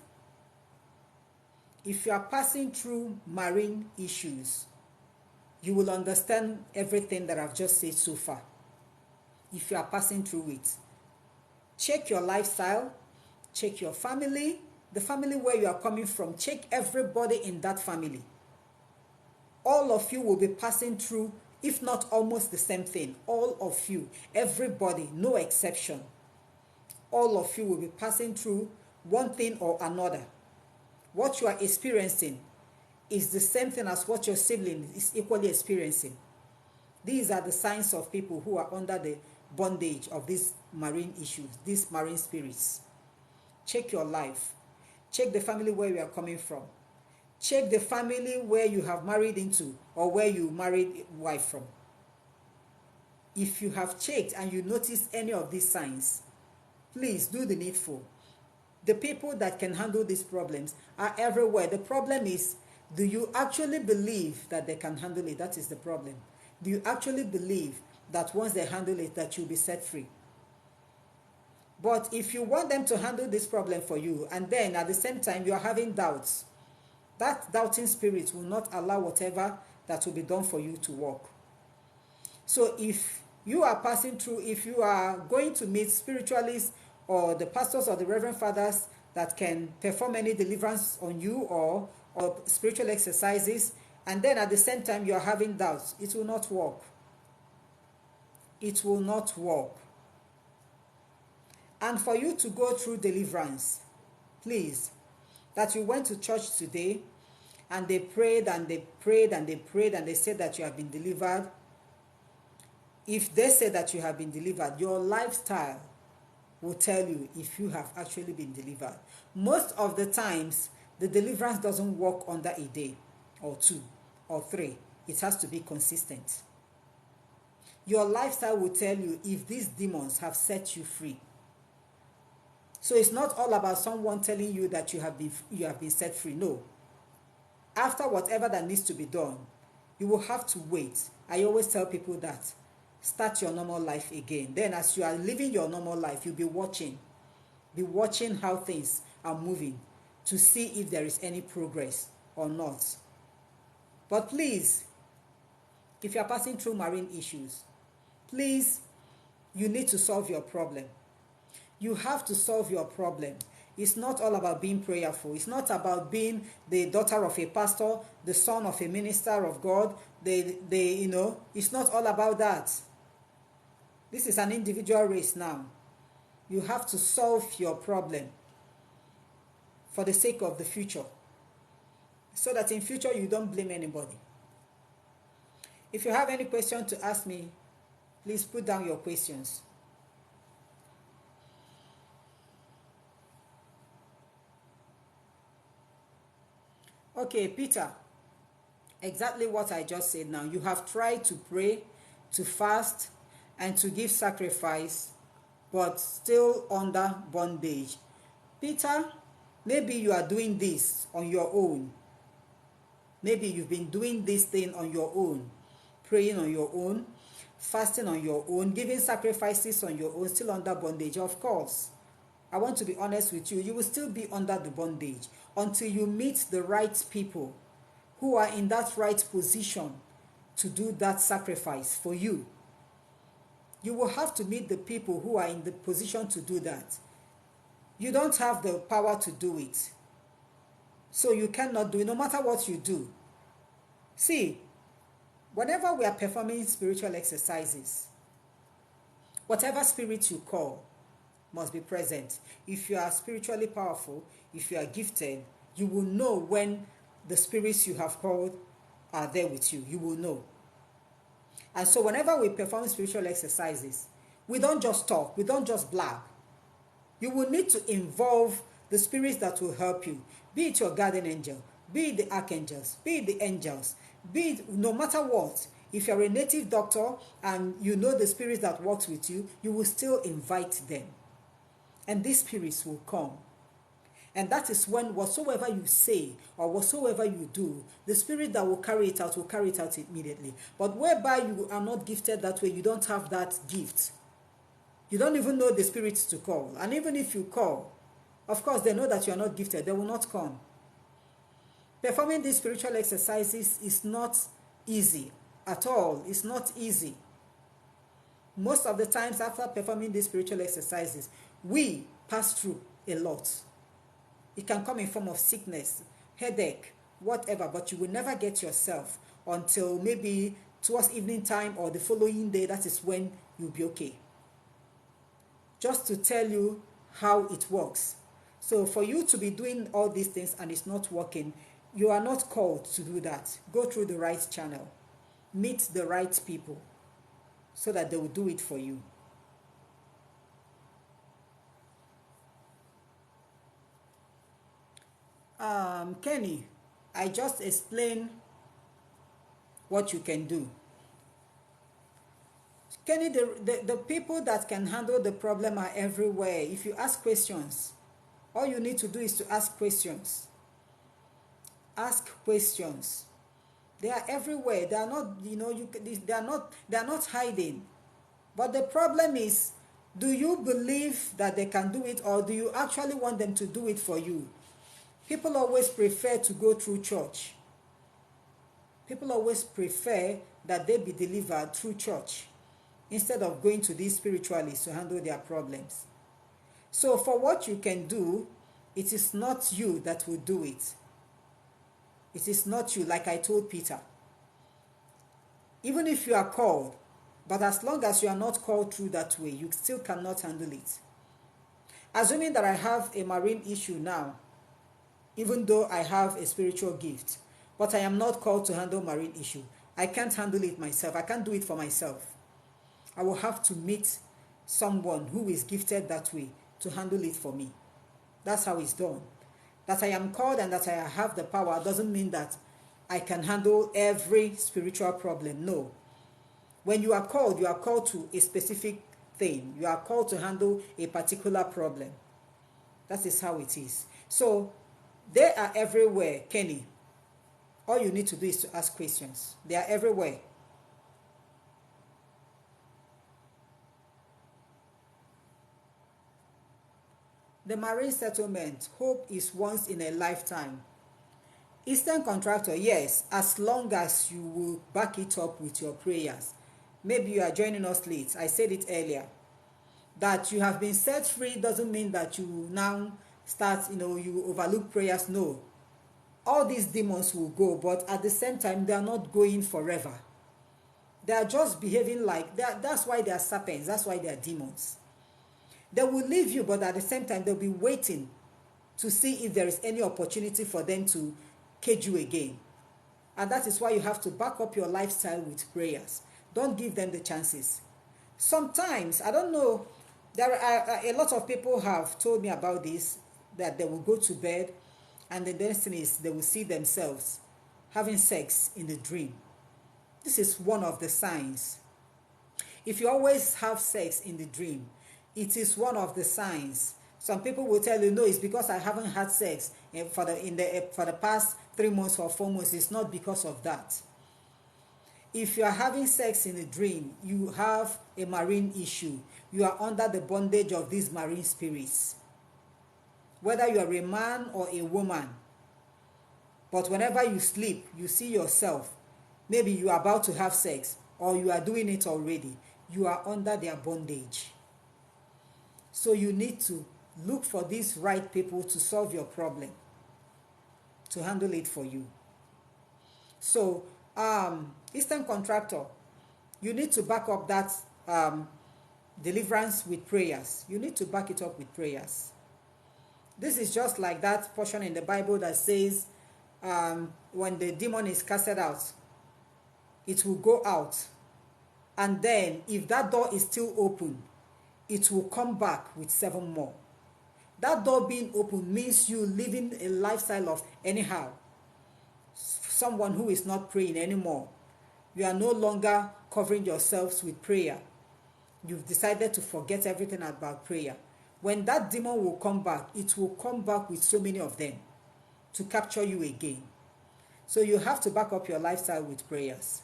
If you are passing through marine issues, you will understand everything that I've just said so far. If you are passing through it, check your lifestyle, check your family, the family where you are coming from, check everybody in that family. All of you will be passing through, if not almost the same thing. All of you, everybody, no exception. All of you will be passing through one thing or another. What you are experiencing is the same thing as what your sibling is equally experiencing. These are the signs of people who are under the bondage of these marine issues, these marine spirits. Check your life. Check the family where you are coming from. Check the family where you have married into or where you married a wife from. If you have checked and you notice any of these signs, please do the needful. The people that can handle these problems are everywhere. The problem is, do you actually believe that they can handle it? That is the problem. Do you actually believe that once they handle it, that you'll be set free? But if you want them to handle this problem for you, and then at the same time you are having doubts, that doubting spirit will not allow whatever that will be done for you to work. So if you are passing through, if you are going to meet spiritualists or the pastors or the reverend fathers that can perform any deliverance on you or spiritual exercises, and then at the same time you are having doubts, it will not work. It will not work. And for you to go through deliverance, please, that you went to church today and they prayed and they prayed and they prayed and they said that you have been delivered. If they say that you have been delivered, your lifestyle will tell you if you have actually been delivered. Most of the times, the deliverance doesn't work under a day or 2 or 3. It has to be consistent. Your lifestyle will tell you if these demons have set you free. So it's not all about someone telling you that you have been set free. No. After whatever that needs to be done, you will have to wait. I always tell people that. Start your normal life again. Then as you are living your normal life, you'll be watching. Be watching how things are moving to see if there is any progress or not. But please, if you are passing through marine issues, please, you need to solve your problem. You have to solve your problem. It's not all about being prayerful. It's not about being the daughter of a pastor, the son of a minister of God. It's not all about that. This is an individual race now. You have to solve your problem for the sake of the future. so that in future you don't blame anybody. If you have any question to ask me, please put down your questions. Okay, Peter, exactly what I just said now. You have tried to pray, to fast, and to give sacrifice, but still under bondage. Peter, maybe you are doing this on your own. Maybe you've been doing this thing on your own, praying on your own, fasting on your own, giving sacrifices on your own, still under bondage. Of course, I want to be honest with you, you will still be under the bondage until you meet the right people who are in that right position to do that sacrifice for you. You will have to meet the people who are in the position to do that. You don't have the power to do it. So you cannot do it no matter what you do. See, whenever we are performing spiritual exercises, whatever spirit you call must be present. If you are spiritually powerful, if you are gifted, you will know when the spirits you have called are there with you. You will know. And so whenever we perform spiritual exercises, we don't just talk, we don't just blab. You will need to involve the spirits that will help you, be it your guardian angel, be it the archangels, be it the angels, be it no matter what. If you're a native doctor and you know the spirits that works with you, you will still invite them. And these spirits will come. And that is when whatsoever you say or whatsoever you do, the spirit that will carry it out immediately. But whereby you are not gifted that way, you don't have that gift. You don't even know the spirits to call. And even if you call, of course, they know that you are not gifted. They will not come. Performing these spiritual exercises is not easy at all. It's not easy. Most of the times after performing these spiritual exercises, we pass through a lot. It can come in form of sickness, headache, whatever, but you will never get yourself until maybe towards evening time or the following day. That is when you'll be okay. Just to tell you how it works. So for you to be doing all these things and it's not working, you are not called to do that. Go through the right channel. Meet the right people so that they will do it for you. Kenny, I just explained what you can do. Kenny, the people that can handle the problem are everywhere. If you ask questions, all you need to do is to ask questions. Ask questions. They are everywhere. They are not, they are not hiding. But the problem is, do you believe that they can do it, or do you actually want them to do it for you? People always prefer to go through church. People always prefer that they be delivered through church instead of going to these spiritualists to handle their problems. So for what you can do, it is not you that will do it. It is not you, like I told Peter. Even if you are called, but as long as you are not called through that way, you still cannot handle it. Assuming that I have a marine issue now, even though I have a spiritual gift, but I am not called to handle marine issue, I can't handle it myself. I can't do it for myself. I will have to meet someone who is gifted that way to handle it for me. That's how it's done. That I am called and that I have the power doesn't mean that I can handle every spiritual problem. No. When you are called to a specific thing. You are called to handle a particular problem. That is how it is. So, they are everywhere, Kenny. All you need to do is to ask questions. They are everywhere. The marine settlement, hope is once in a lifetime. Eastern Contractor, yes, as long as you will back it up with your prayers. Maybe you are joining us late. I said it earlier. That you have been set free doesn't mean that you now start, you overlook prayers. No. All these demons will go, but at the same time, they are not going forever. They are just behaving like, that's why they are serpents. That's why they are demons. They will leave you, but at the same time, they'll be waiting to see if there is any opportunity for them to cage you again. And that is why you have to back up your lifestyle with prayers. Don't give them the chances. Sometimes, I don't know, there are a lot of people have told me about this, that they will go to bed and the next thing is they will see themselves having sex in the dream. This is one of the signs. If you always have sex in the dream, it is one of the signs. Some people will tell you, no, it's because I haven't had sex for the past 3 months or 4 months. It's not because of that. If you are having sex in a dream, you have a marine issue. You are under the bondage of these marine spirits. Whether you are a man or a woman, but whenever you sleep, you see yourself, maybe you are about to have sex or you are doing it already, you are under their bondage. So you need to look for these right people to solve your problem, to handle it for you. So, Eastern Contractor, you need to back up that deliverance with prayers. You need to back it up with prayers. This is just like that portion in the Bible that says, when the demon is casted out, it will go out. And then, if that door is still open, it will come back with 7 more. That door being open means you living a lifestyle of anyhow. Someone who is not praying anymore. You are no longer covering yourselves with prayer. You've decided to forget everything about prayer. When that demon will come back, it will come back with so many of them to capture you again. So you have to back up your lifestyle with prayers.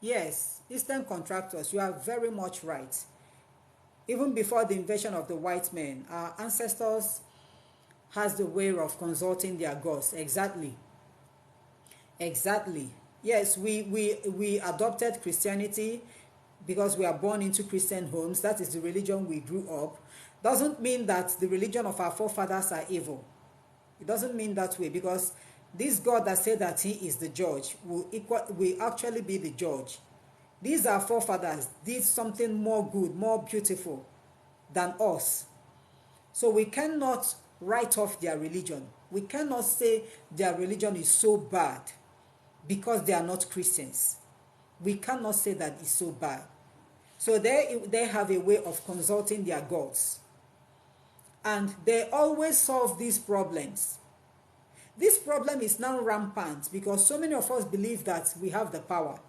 Yes, Eastern Contractors, you are very much right. Even before the invasion of the white men, our ancestors has the way of consulting their gods. Exactly. Yes, we adopted Christianity because we are born into Christian homes. That is the religion we grew up. Doesn't mean that the religion of our forefathers are evil. It doesn't mean that way, because this God that said that he is the judge will actually be the judge. These are forefathers did something more good, more beautiful than us. So we cannot write off their religion. We cannot say their religion is so bad because they are not Christians. We cannot say that it's so bad. So they have a way of consulting their gods. And they always solve these problems. This problem is now rampant because so many of us believe that we have the power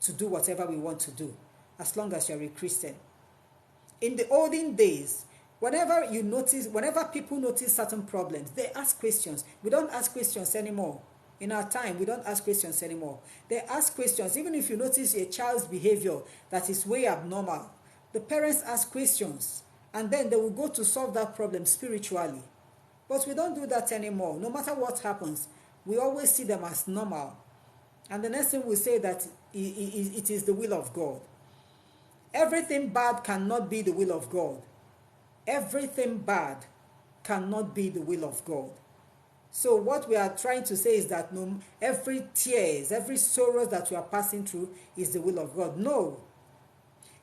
to do whatever we want to do, as long as you're a Christian. In the olden days, whenever people notice certain problems, they ask questions. We don't ask questions anymore. In our time, we don't ask questions anymore. They ask questions. Even if you notice a child's behavior that is way abnormal, the parents ask questions, and then they will go to solve that problem spiritually. But we don't do that anymore. No matter what happens, we always see them as normal. And the next thing we say that it is the will of God. Everything bad cannot be the will of God. Everything bad cannot be the will of God. So what we are trying to say is that every tears, every sorrow that we are passing through is the will of God. No.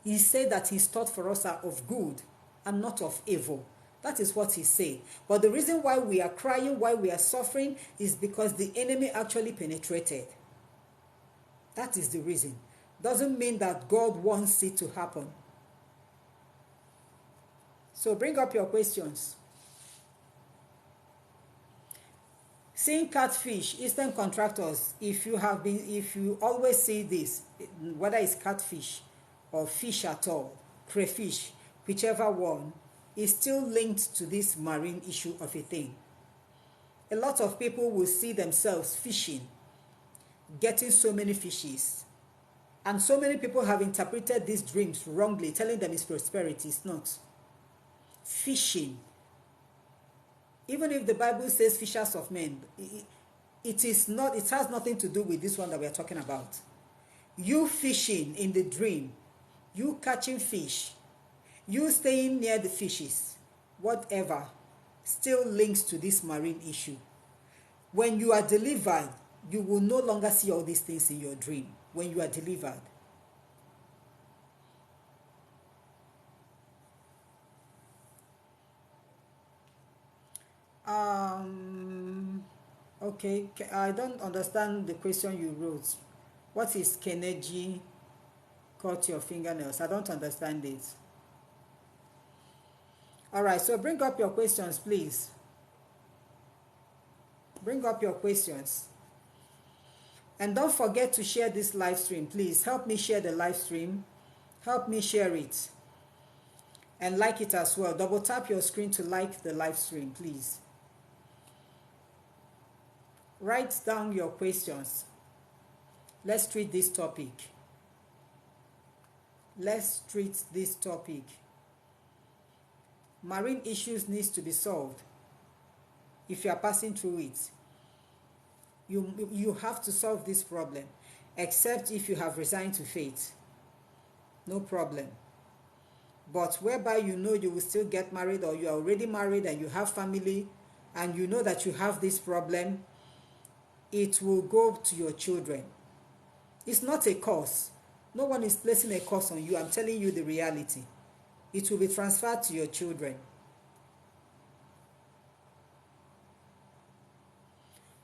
He said that his thoughts for us are of good and not of evil. That is what he said. But the reason why we are crying, why we are suffering, is because the enemy actually penetrated. That is the reason. Doesn't mean that God wants it to happen. So bring up your questions. Seeing catfish, Eastern Contractors, if you always see this, whether it's catfish or fish at all, crayfish, whichever one, is still linked to this marine issue of a thing. A lot of people will see themselves fishing, getting so many fishes. And so many people have interpreted these dreams wrongly, telling them it's prosperity. It's not. Fishing. Even if the Bible says fishers of men, it is not. It has nothing to do with this one that we are talking about. You fishing in the dream, you catching fish, you staying near the fishes, whatever, still links to this marine issue. When you are delivered, you will no longer see all these things in your dream. When you are delivered. Okay, I don't understand the question you wrote. What is Keneji cut your fingernails? I don't understand it. All right, so bring up your questions, please. Bring up your questions. And don't forget to share this live stream, please. Help me share the live stream. Help me share it. And like it as well. Double tap your screen to like the live stream, please. Write down your questions. Let's treat this topic. Let's treat this topic. Marine issues needs to be solved. If you are passing through it, you have to solve this problem, except if you have resigned to fate. No problem. But whereby you know you will still get married, or you are already married and you have family and you know that you have this problem, it will go to your children. It's not a curse. No one is placing a curse on you. I'm telling you the reality. It will be transferred to your children.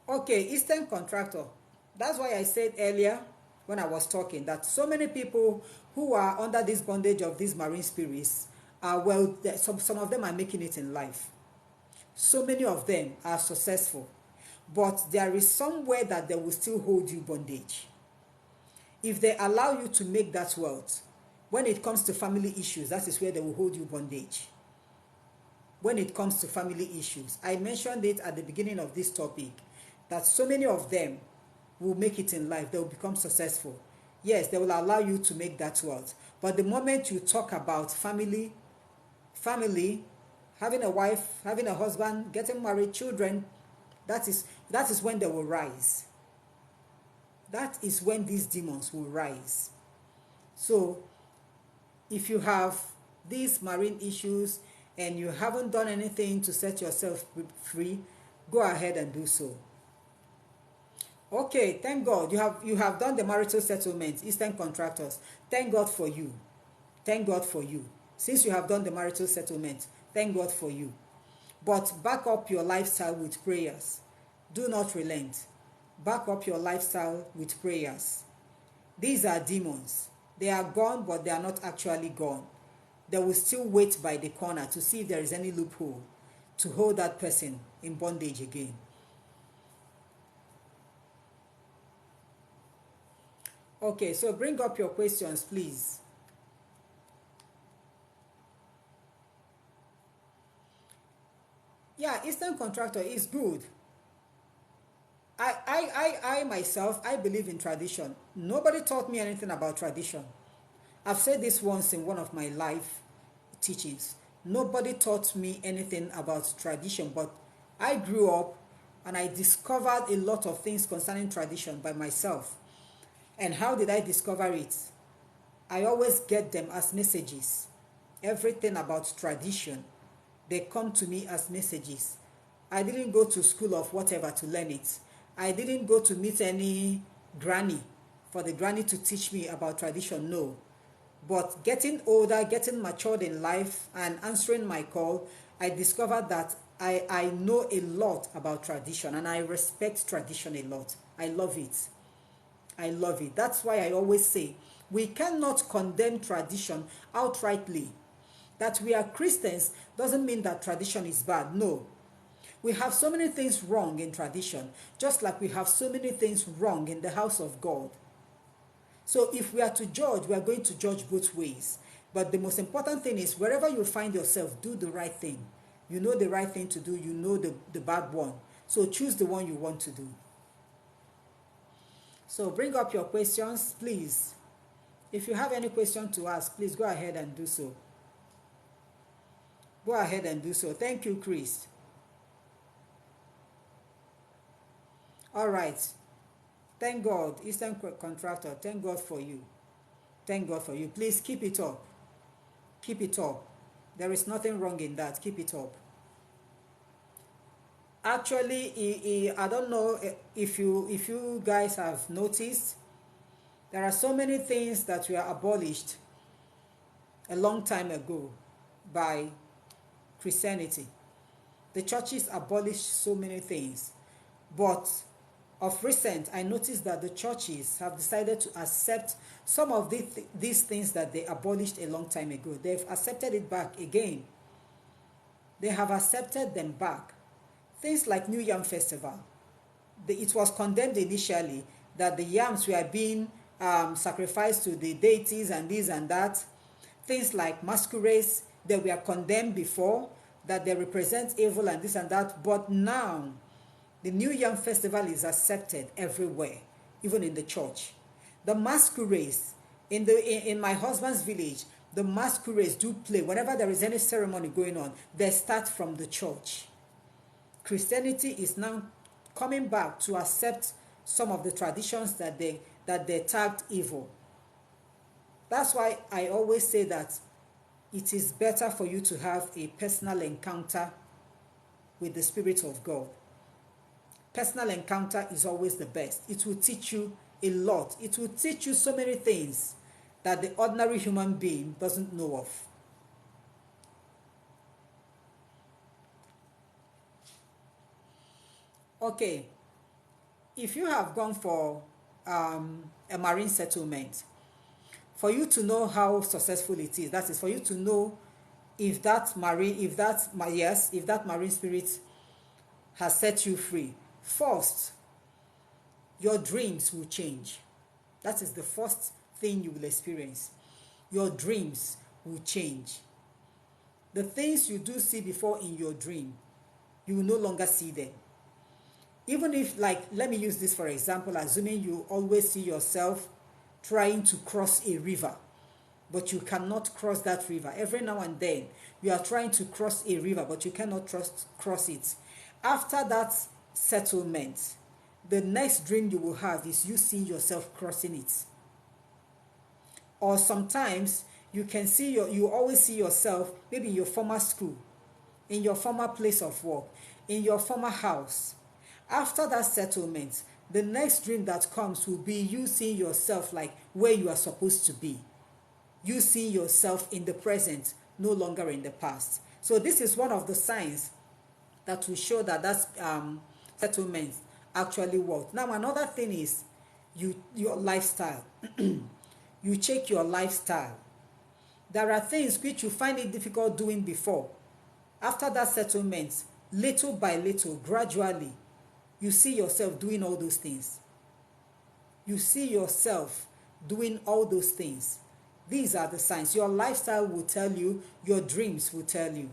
Okay, Eastern Contractor. That's why I said earlier when I was talking that so many people who are under this bondage of these marine spirits are, well, some of them are making it in life. So many of them are successful. But there is somewhere that they will still hold you bondage. If they allow you to make that wealth, when it comes to family issues, that is where they will hold you bondage. When it comes to family issues, I mentioned it at the beginning of this topic, that so many of them will make it in life. They will become successful. Yes, they will allow you to make that wealth. But the moment you talk about family, having a wife, having a husband, getting married, children, that is when they will rise. That is when these demons will rise. So, if you have these marine issues and you haven't done anything to set yourself free, go ahead and do so. Okay, thank God you have done the marital settlement, Eastern Contractors. Thank God for you. Thank God for you. Since you have done the marital settlement, thank God for you. But back up your lifestyle with prayers. Do not relent. Back up your lifestyle with prayers. These are demons. They are gone, but they are not actually gone. They will still wait by the corner to see if there is any loophole to hold that person in bondage again. Okay, so bring up your questions, please. Yeah, Eastern Contractor is good. I myself, I believe in tradition. Nobody taught me anything about tradition. I've said this once in one of my live teachings. Nobody taught me anything about tradition, but I grew up and I discovered a lot of things concerning tradition by myself. And how did I discover it? I always get them as messages. Everything about tradition, they come to me as messages. I didn't go to school of whatever to learn it. I didn't go to meet any granny for the granny to teach me about tradition, no. But getting older, getting matured in life and answering my call, I discovered that I know a lot about tradition and I respect tradition a lot. I love it. I love it. That's why I always say we cannot condemn tradition outrightly. That we are Christians doesn't mean that tradition is bad. No. We have so many things wrong in tradition, just like we have so many things wrong in the house of God. So if we are to judge, we are going to judge both ways. But the most important thing is wherever you find yourself, do the right thing. You know the right thing to do. You know the bad one. So choose the one you want to do. So bring up your questions, please. If you have any question to ask, please go ahead and do so. Go ahead and do so. Thank you, Chris. All right. Thank God, Eastern Contractor. Thank God for you. Thank God for you. Please keep it up. Keep it up. There is nothing wrong in that. Keep it up. Actually, I don't know if you guys have noticed, there are so many things that were abolished a long time ago by Christianity. The churches abolished so many things. But of recent, I noticed that the churches have decided to accept some of these things that they abolished a long time ago. They've accepted it back again. They have accepted them back. Things like New Yam Festival. It was condemned initially that the yams were being sacrificed to the deities and this and that. Things like masquerades, they were condemned before, that they represent evil and this and that. But now, the New Yam Festival is accepted everywhere, even in the church. The masquerades, in my husband's village, the masquerades do play. Whenever there is any ceremony going on, they start from the church. Christianity is now coming back to accept some of the traditions that they tagged evil. That's why I always say that it is better for you to have a personal encounter with the Spirit of God. Personal encounter is always the best. It will teach you a lot. It will teach you so many things that the ordinary human being doesn't know of. Okay, if you have gone for a marine settlement, for you to know how successful it is, that is for you to know if that marine spirit has set you free. First, your dreams will change. That is the first thing you will experience. Your dreams will change. The things you do see before in your dream, you will no longer see them. Even if, like, let me use this for example, assuming you always see yourself trying to cross a river, but you cannot cross that river. Every now and then, you are trying to cross a river, but you cannot cross it. After that settlement, the next dream you will have is you seeing yourself crossing it. Or sometimes you can see you always see yourself maybe in your former school, in your former place of work, in your former house. After that settlement, the next dream that comes will be you seeing yourself like where you are supposed to be. You seeing yourself in the present, no longer in the past. So this is one of the signs that will show that settlement actually worked. Now another thing is your lifestyle. You check your lifestyle. There are things which you find it difficult doing before. After that settlement, little by little, gradually, you see yourself doing all those things. You see yourself doing all those things. These are the signs. Your lifestyle will tell you, your dreams will tell you.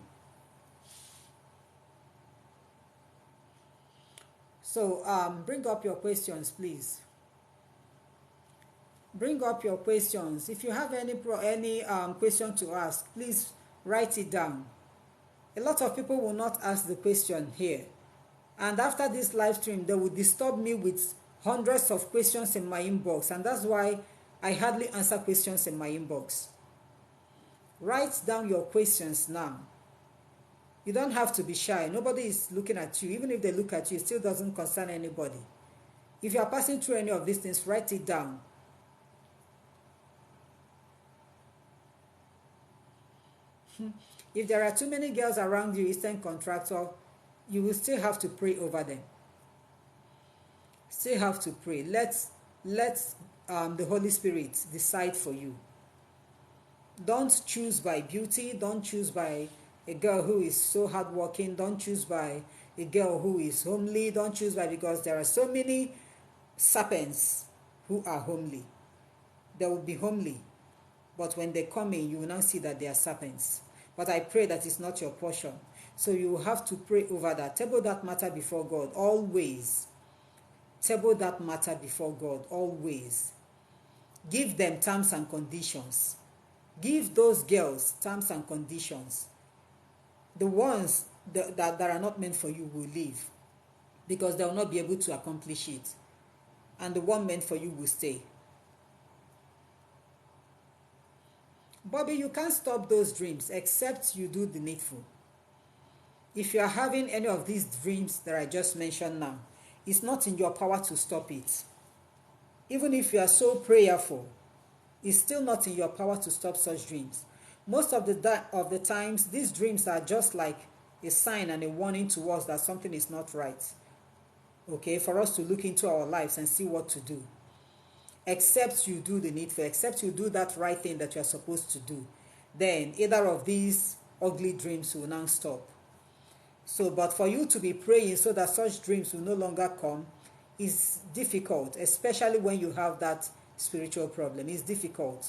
So bring up your questions, please. Bring up your questions. If you have any question to ask, please write it down. A lot of people will not ask the question here. And after this live stream, they will disturb me with hundreds of questions in my inbox. And that's why I hardly answer questions in my inbox. Write down your questions now. You don't have to be shy. Nobody is looking at you. Even if they look at you, it still doesn't concern anybody. If you are passing through any of these things, write it down. If there are too many girls around you, Eastern Contractor, you will still have to pray over them. Still have to pray. Let the Holy Spirit decide for you. Don't choose by beauty. Don't choose by a girl who is so hardworking. Don't choose by a girl who is homely. Don't choose by, because there are so many serpents who are homely. They will be homely, but when they come in, you will now see that they are serpents. But I pray that it's not your portion. So you will have to pray over that. Table that matter before God always. Table that matter before God always. Give them terms and conditions. Give those girls terms and conditions. The ones that are not meant for you will leave, because they will not be able to accomplish it. And the one meant for you will stay. Bobby, you can't stop those dreams except you do the needful. If you are having any of these dreams that I just mentioned now, it's not in your power to stop it. Even if you are so prayerful, it's still not in your power to stop such dreams. Most of the times, these dreams are just like a sign and a warning to us that something is not right. Okay, for us to look into our lives and see what to do. Except you do the needful, except you do that right thing that you are supposed to do, then either of these ugly dreams will now stop. So, but for you to be praying so that such dreams will no longer come is difficult, especially when you have that spiritual problem. It's difficult.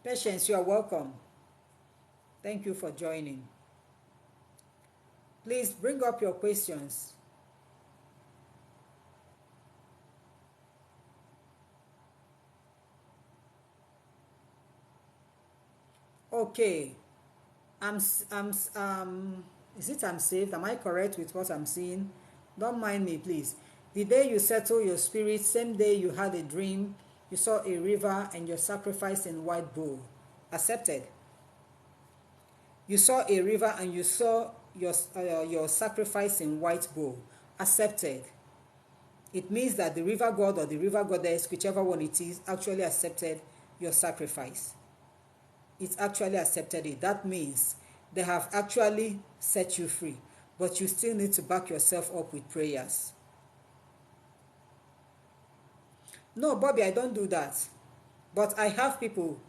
Patience, you are welcome. Thank you for joining. Please bring up your questions. Okay. Is it I'm saved? Am I correct with what I'm seeing? Don't mind me, please. The day you settle your spirit, same day you had a dream, you saw a river and your sacrifice in white bull. Accepted. You saw a river and you saw your sacrifice in white bull. Accepted. It means that the river god or the river goddess, whichever one it is, actually accepted your sacrifice. It's actually accepted it. That means they have actually set you free, but you still need to back yourself up with prayers. No, Bobby, I don't do that. But I have people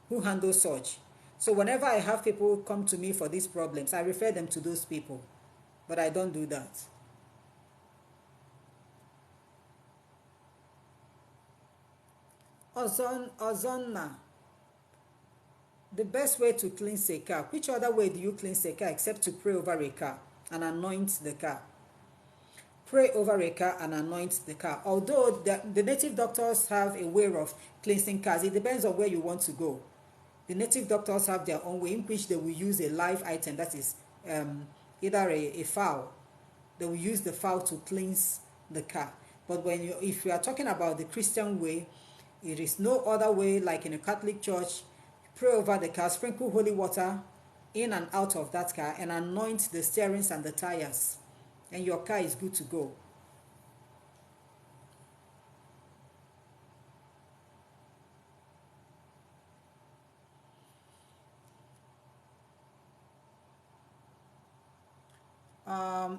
who handle such. So whenever I have people come to me for these problems, I refer them to those people. But I don't do that. Ozonna. The best way to cleanse a car. Which other way do you cleanse a car except to pray over a car and anoint the car? Pray over a car and anoint the car. Although the native doctors have a way of cleansing cars, it depends on where you want to go. The native doctors have their own way in which they will use a live item, that is either a fowl. They will use the fowl to cleanse the car. But if you are talking about the Christian way, it is no other way like in a Catholic church. Pray over the car, sprinkle holy water in and out of that car, and anoint the steerings and the tires, and your car is good to go.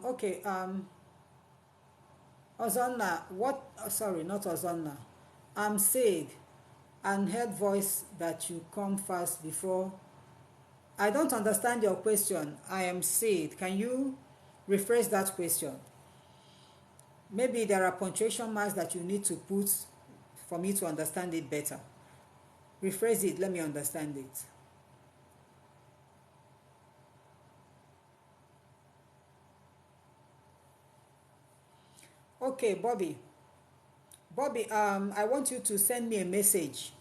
Okay. Ozonna, what? Sorry, not Ozonna. I'm Sid, and heard voice that you come first before. I don't understand your question. I am Sid. Can you rephrase that question? Maybe there are punctuation marks that you need to put for me to understand it better. Rephrase it. Let me understand it. Okay, Bobby. Bobby, I want you to send me a message,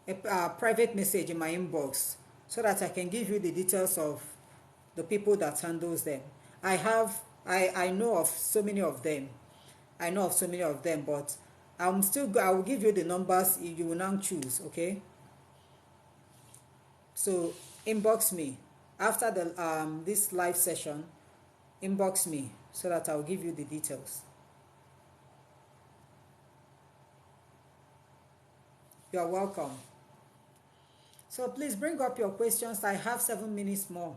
a private message in my inbox, so that I can give you the details of the people that handles them. I know of so many of them. I know of so many of them, but I will give you the numbers. You will now choose, okay? So inbox me after the this live session. Inbox me so that I will give you the details. You are welcome. So please bring up your questions. I have 7 minutes more.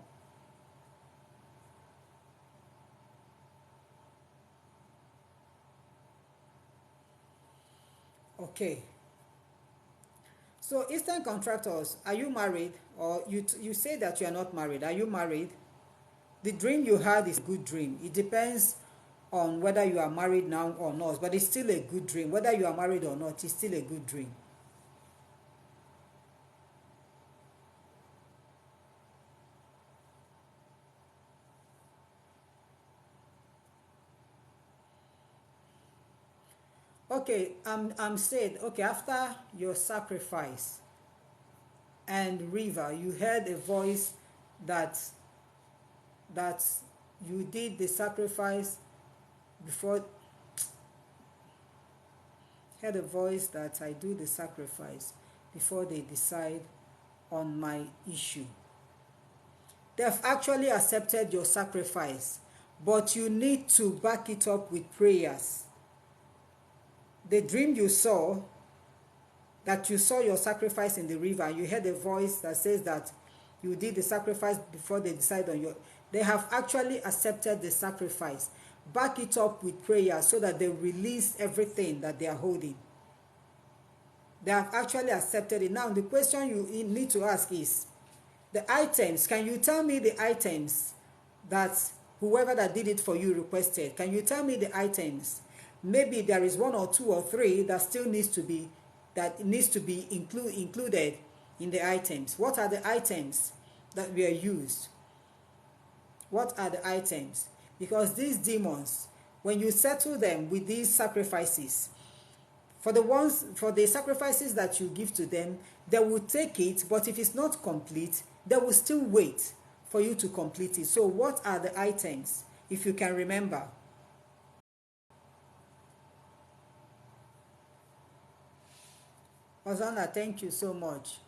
Okay. So Eastern contractors, are you married? Or you say that you are not married. Are you married? The dream you had is a good dream. It depends on whether you are married now or not, but it's still a good dream. Whether you are married or not, it's still a good dream. Okay, I'm said, okay, after your sacrifice and river, you heard a voice that you did the sacrifice before. Heard a voice that I do the sacrifice before they decide on my issue. They've actually accepted your sacrifice, but you need to back it up with prayers. The dream you saw that you saw your sacrifice in the river, and you heard a voice that says that you did the sacrifice before they decide on your, they have actually accepted the sacrifice. Back it up with prayer so that they release everything that they are holding. They have actually accepted it. Now, the question you need to ask is, the items, can you tell me the items that whoever that did it for you requested? Can you tell me the items? Maybe there is 1 or 2 or 3 that still needs to be, included in the items. What are the items that were used? What are the items? Because these demons, when you settle them with these sacrifices, for the sacrifices that you give to them, they will take it, but if it's not complete, they will still wait for you to complete it. So what are the items, if you can remember? Hosanna, thank you so much.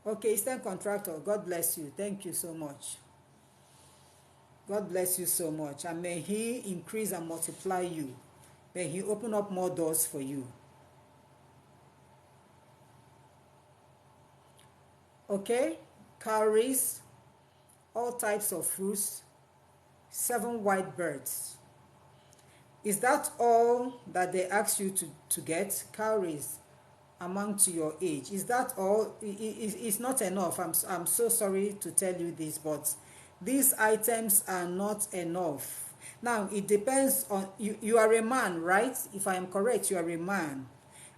Okay, Eastern Contractor, God bless you. Thank you so much. God bless you so much. And may He increase and multiply you. May He open up more doors for you. Okay, cowries, all types of fruits, 7 white birds. Is that all that they ask you to get? Cowries among to your age. Is that all? It's not enough. I'm so sorry to tell you this, but these items are not enough. Now, it depends on you. You are a man, right? If I am correct, you are a man.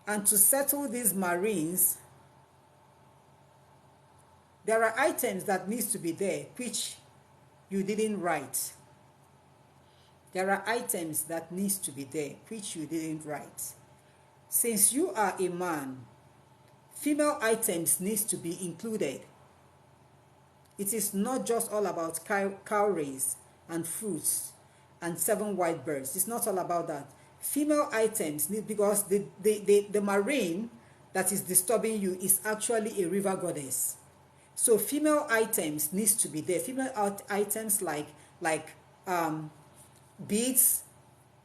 And to settle these marines, there are items that needs to be there, which you didn't write. There are items that needs to be there, which you didn't write. Since you are a man, female items needs to be included. It is not just all about cowries and fruits and 7 white birds. It's not all about that. Female items need, because the marine that is disturbing you is actually a river goddess. So female items needs to be there. Female items like beads,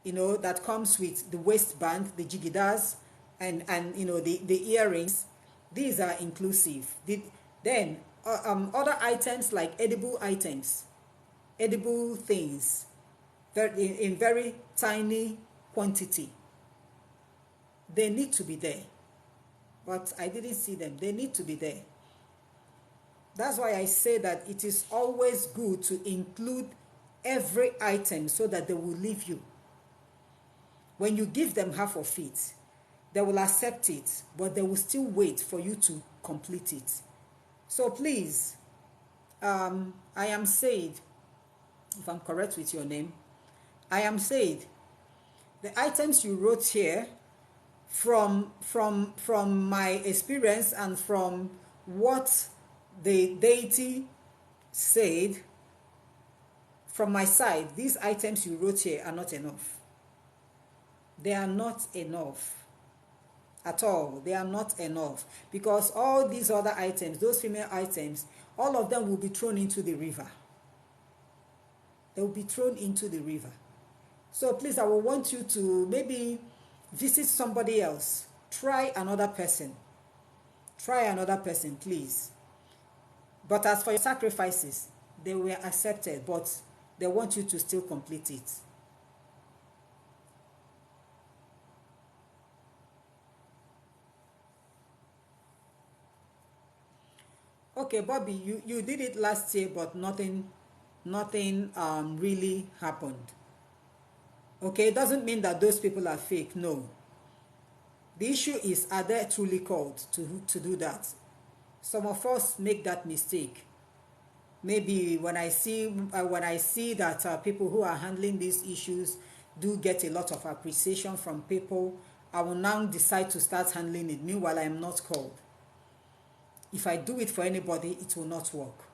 that comes with the waistband, the jigidas, and the earrings. These are inclusive. Then other items like edible items, edible things, in very tiny quantity. They need to be there, but I didn't see them. They need to be there. That's why I say that it is always good to include every item so that they will leave you. When you give them half of it, they will accept it, but they will still wait for you to complete it. So please, I am Said, if I'm correct with your name, I am Said. The items you wrote here, from my experience and from what the deity said, from my side, these items you wrote here are not enough. They are not enough at all. They are not enough, because all these other items, those female items, all of them will be thrown into the river. They will be thrown into the river. So please, I will want you to maybe visit somebody else. Try another person. Try another person, please. But as for your sacrifices, they were accepted, but they want you to still complete it. Okay, Bobby, you did it last year, but nothing really happened. Okay, it doesn't mean that those people are fake. No. The issue is, are they truly called to do that? Some of us make that mistake. Maybe when I see that people who are handling these issues do get a lot of appreciation from people, I will now decide to start handling it. Meanwhile, I am not called. If I do it for anybody, it will not work.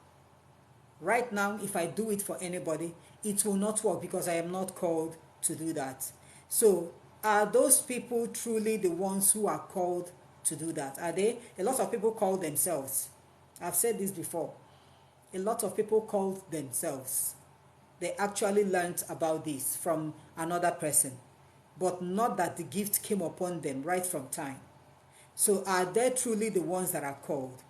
Right now, if I do it for anybody, it will not work, because I am not called to do that. So, are those people truly the ones who are called to do that? Are they? A lot of people call themselves. I've said this before. A lot of people call themselves. they actually learned about this from another person, but not that the gift came upon them right from time. So are they truly the ones that are called?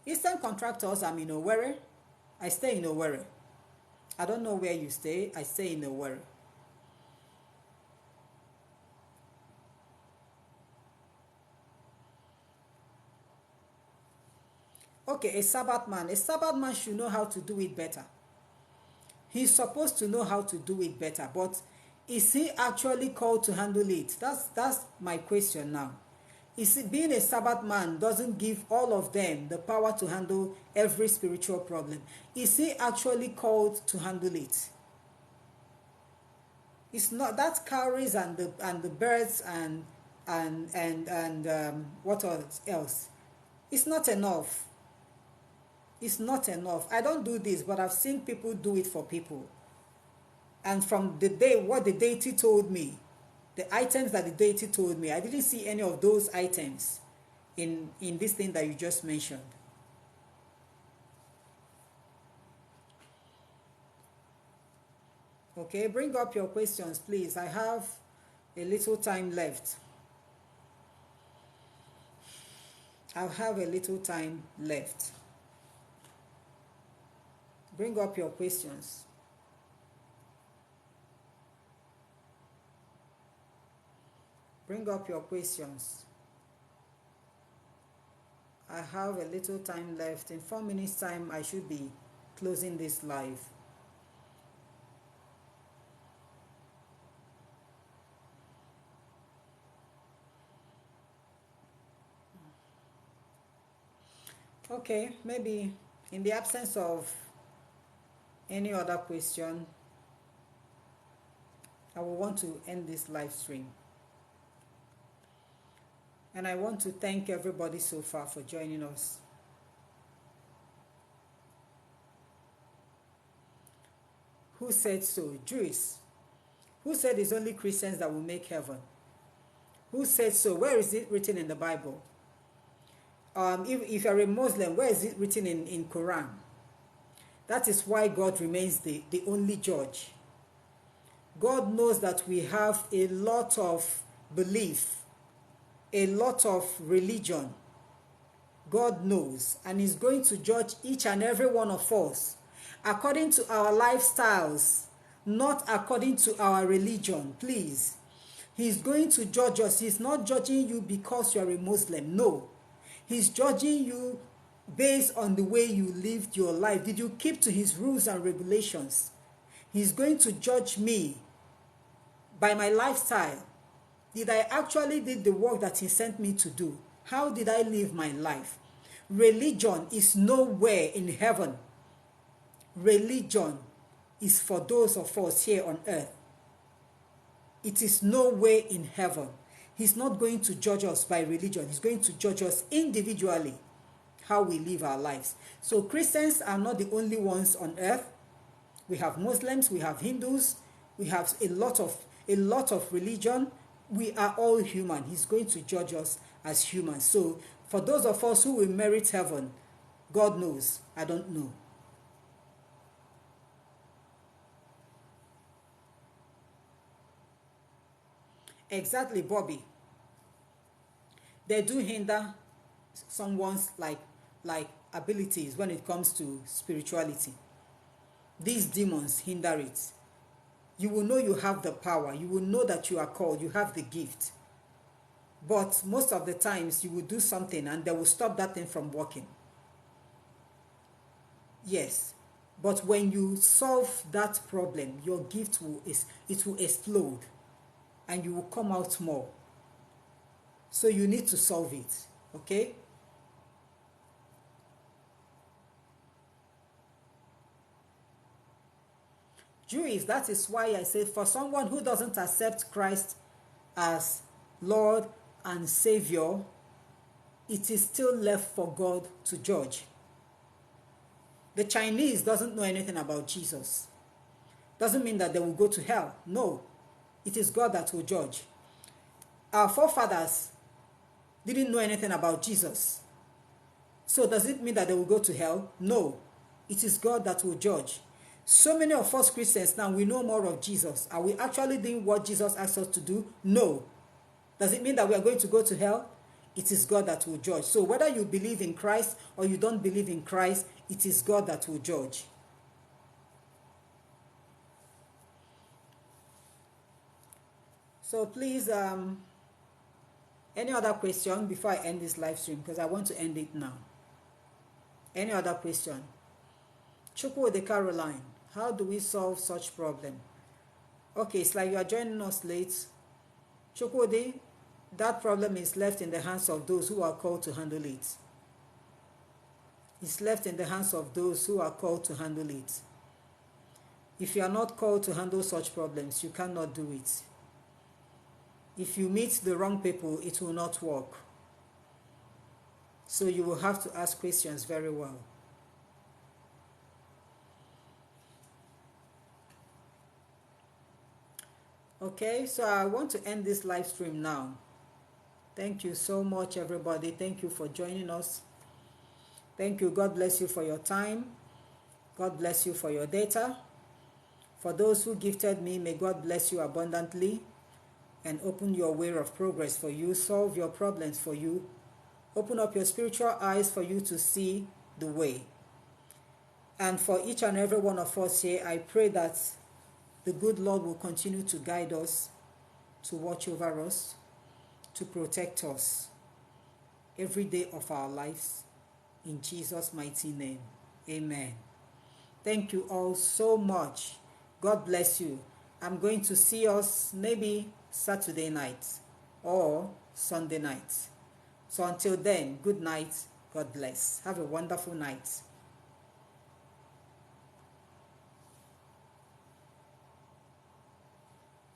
Eastern contractors, I'm in Owerri. I stay in Owerri. I don't know where you stay. I stay in Owerri. Okay, a Sabbath man. A Sabbath man should know how to do it better. He's supposed to know how to do it better, but is he actually called to handle it? That's my question now. Is it being a Sabbath man doesn't give all of them the power to handle every spiritual problem? Is he actually called to handle it? It's not that cowries and the birds and what else? It's not enough. It's not enough. I don't do this, but I've seen people do it for people. And from the day, what the deity told me, the items that the deity told me, I didn't see any of those items in this thing that you just mentioned. Okay, bring up your questions, please. I have a little time left. I have a little time left. Bring up your questions. Bring up your questions. I have a little time left. In 4 minutes time, I should be closing this live. Okay, maybe in the absence of any other question, I will want to end this live stream. And I want to thank everybody so far for joining us. Who said so? Jews. Who said it's only Christians that will make heaven? Who said so? Where is it written in the Bible? If you're a Muslim, where is it written in Quran? That is why God remains the only judge. God knows that we have a lot of belief, a lot of religion. God knows, and He's going to judge each and every one of us according to our lifestyles, not according to our religion. Please. He's going to judge us. He's not judging you because you're a Muslim. No. He's judging you based on the way you lived your life. Did you keep to His rules and regulations? He's going to judge me by my lifestyle. Did I actually did the work that He sent me to do? How did I live my life? Religion is nowhere in heaven. Religion is for those of us here on earth. It is nowhere in heaven. He's not going to judge us by religion. He's going to judge us individually, how we live our lives. So Christians are not the only ones on earth. We have Muslims, we have Hindus, we have a lot of religion. We are all human. He's going to judge us as humans. So for those of us who will merit heaven, God knows. I don't know. Exactly, Bobby. They do hinder someone's like abilities when it comes to spirituality. These demons hinder it. You will know you have the power. You will know that you are called. You have the gift. But most of the times you will do something and they will stop that thing from working. Yes. But when you solve that problem, your gift will explode and you will come out more. So you need to solve it. Okay? Jewish, that is why I said for someone who doesn't accept Christ as Lord and Savior, it is still left for God to judge. The Chinese doesn't know anything about Jesus. Doesn't mean that they will go to hell. No. It is God that will judge. Our forefathers, didn't know anything about Jesus. So does it mean that they will go to hell? No. It is God that will judge. So many of us Christians now, we know more of Jesus. Are we actually doing what Jesus asked us to do? No. Does it mean that we are going to go to hell? It is God that will judge. So whether you believe in Christ or you don't believe in Christ, it is God that will judge. So please, any other question before I end this live stream? Because I want to end it now. Any other question? Chukwude Caroline, how do we solve such problem? Okay, it's like you are joining us late. Chukwude, that problem is left in the hands of those who are called to handle it. It's left in the hands of those who are called to handle it. If you are not called to handle such problems, you cannot do it. If you meet the wrong people, it will not work. So you will have to ask questions very well. Okay, so I want to end this live stream now. Thank you so much, everybody. Thank you for joining us. Thank you. God bless you for your time. God bless you for your data. For those who gifted me, may God bless you abundantly and open your way of progress for you, solve your problems for you, open up your spiritual eyes for you to see the way. And for each and every one of us here, I pray that the good Lord will continue to guide us, to watch over us, to protect us every day of our lives. In Jesus' mighty name, amen. Thank you all so much. God bless you. I'm going to see us maybe Saturday night or Sunday night. So until then, good night. God bless. Have a wonderful night.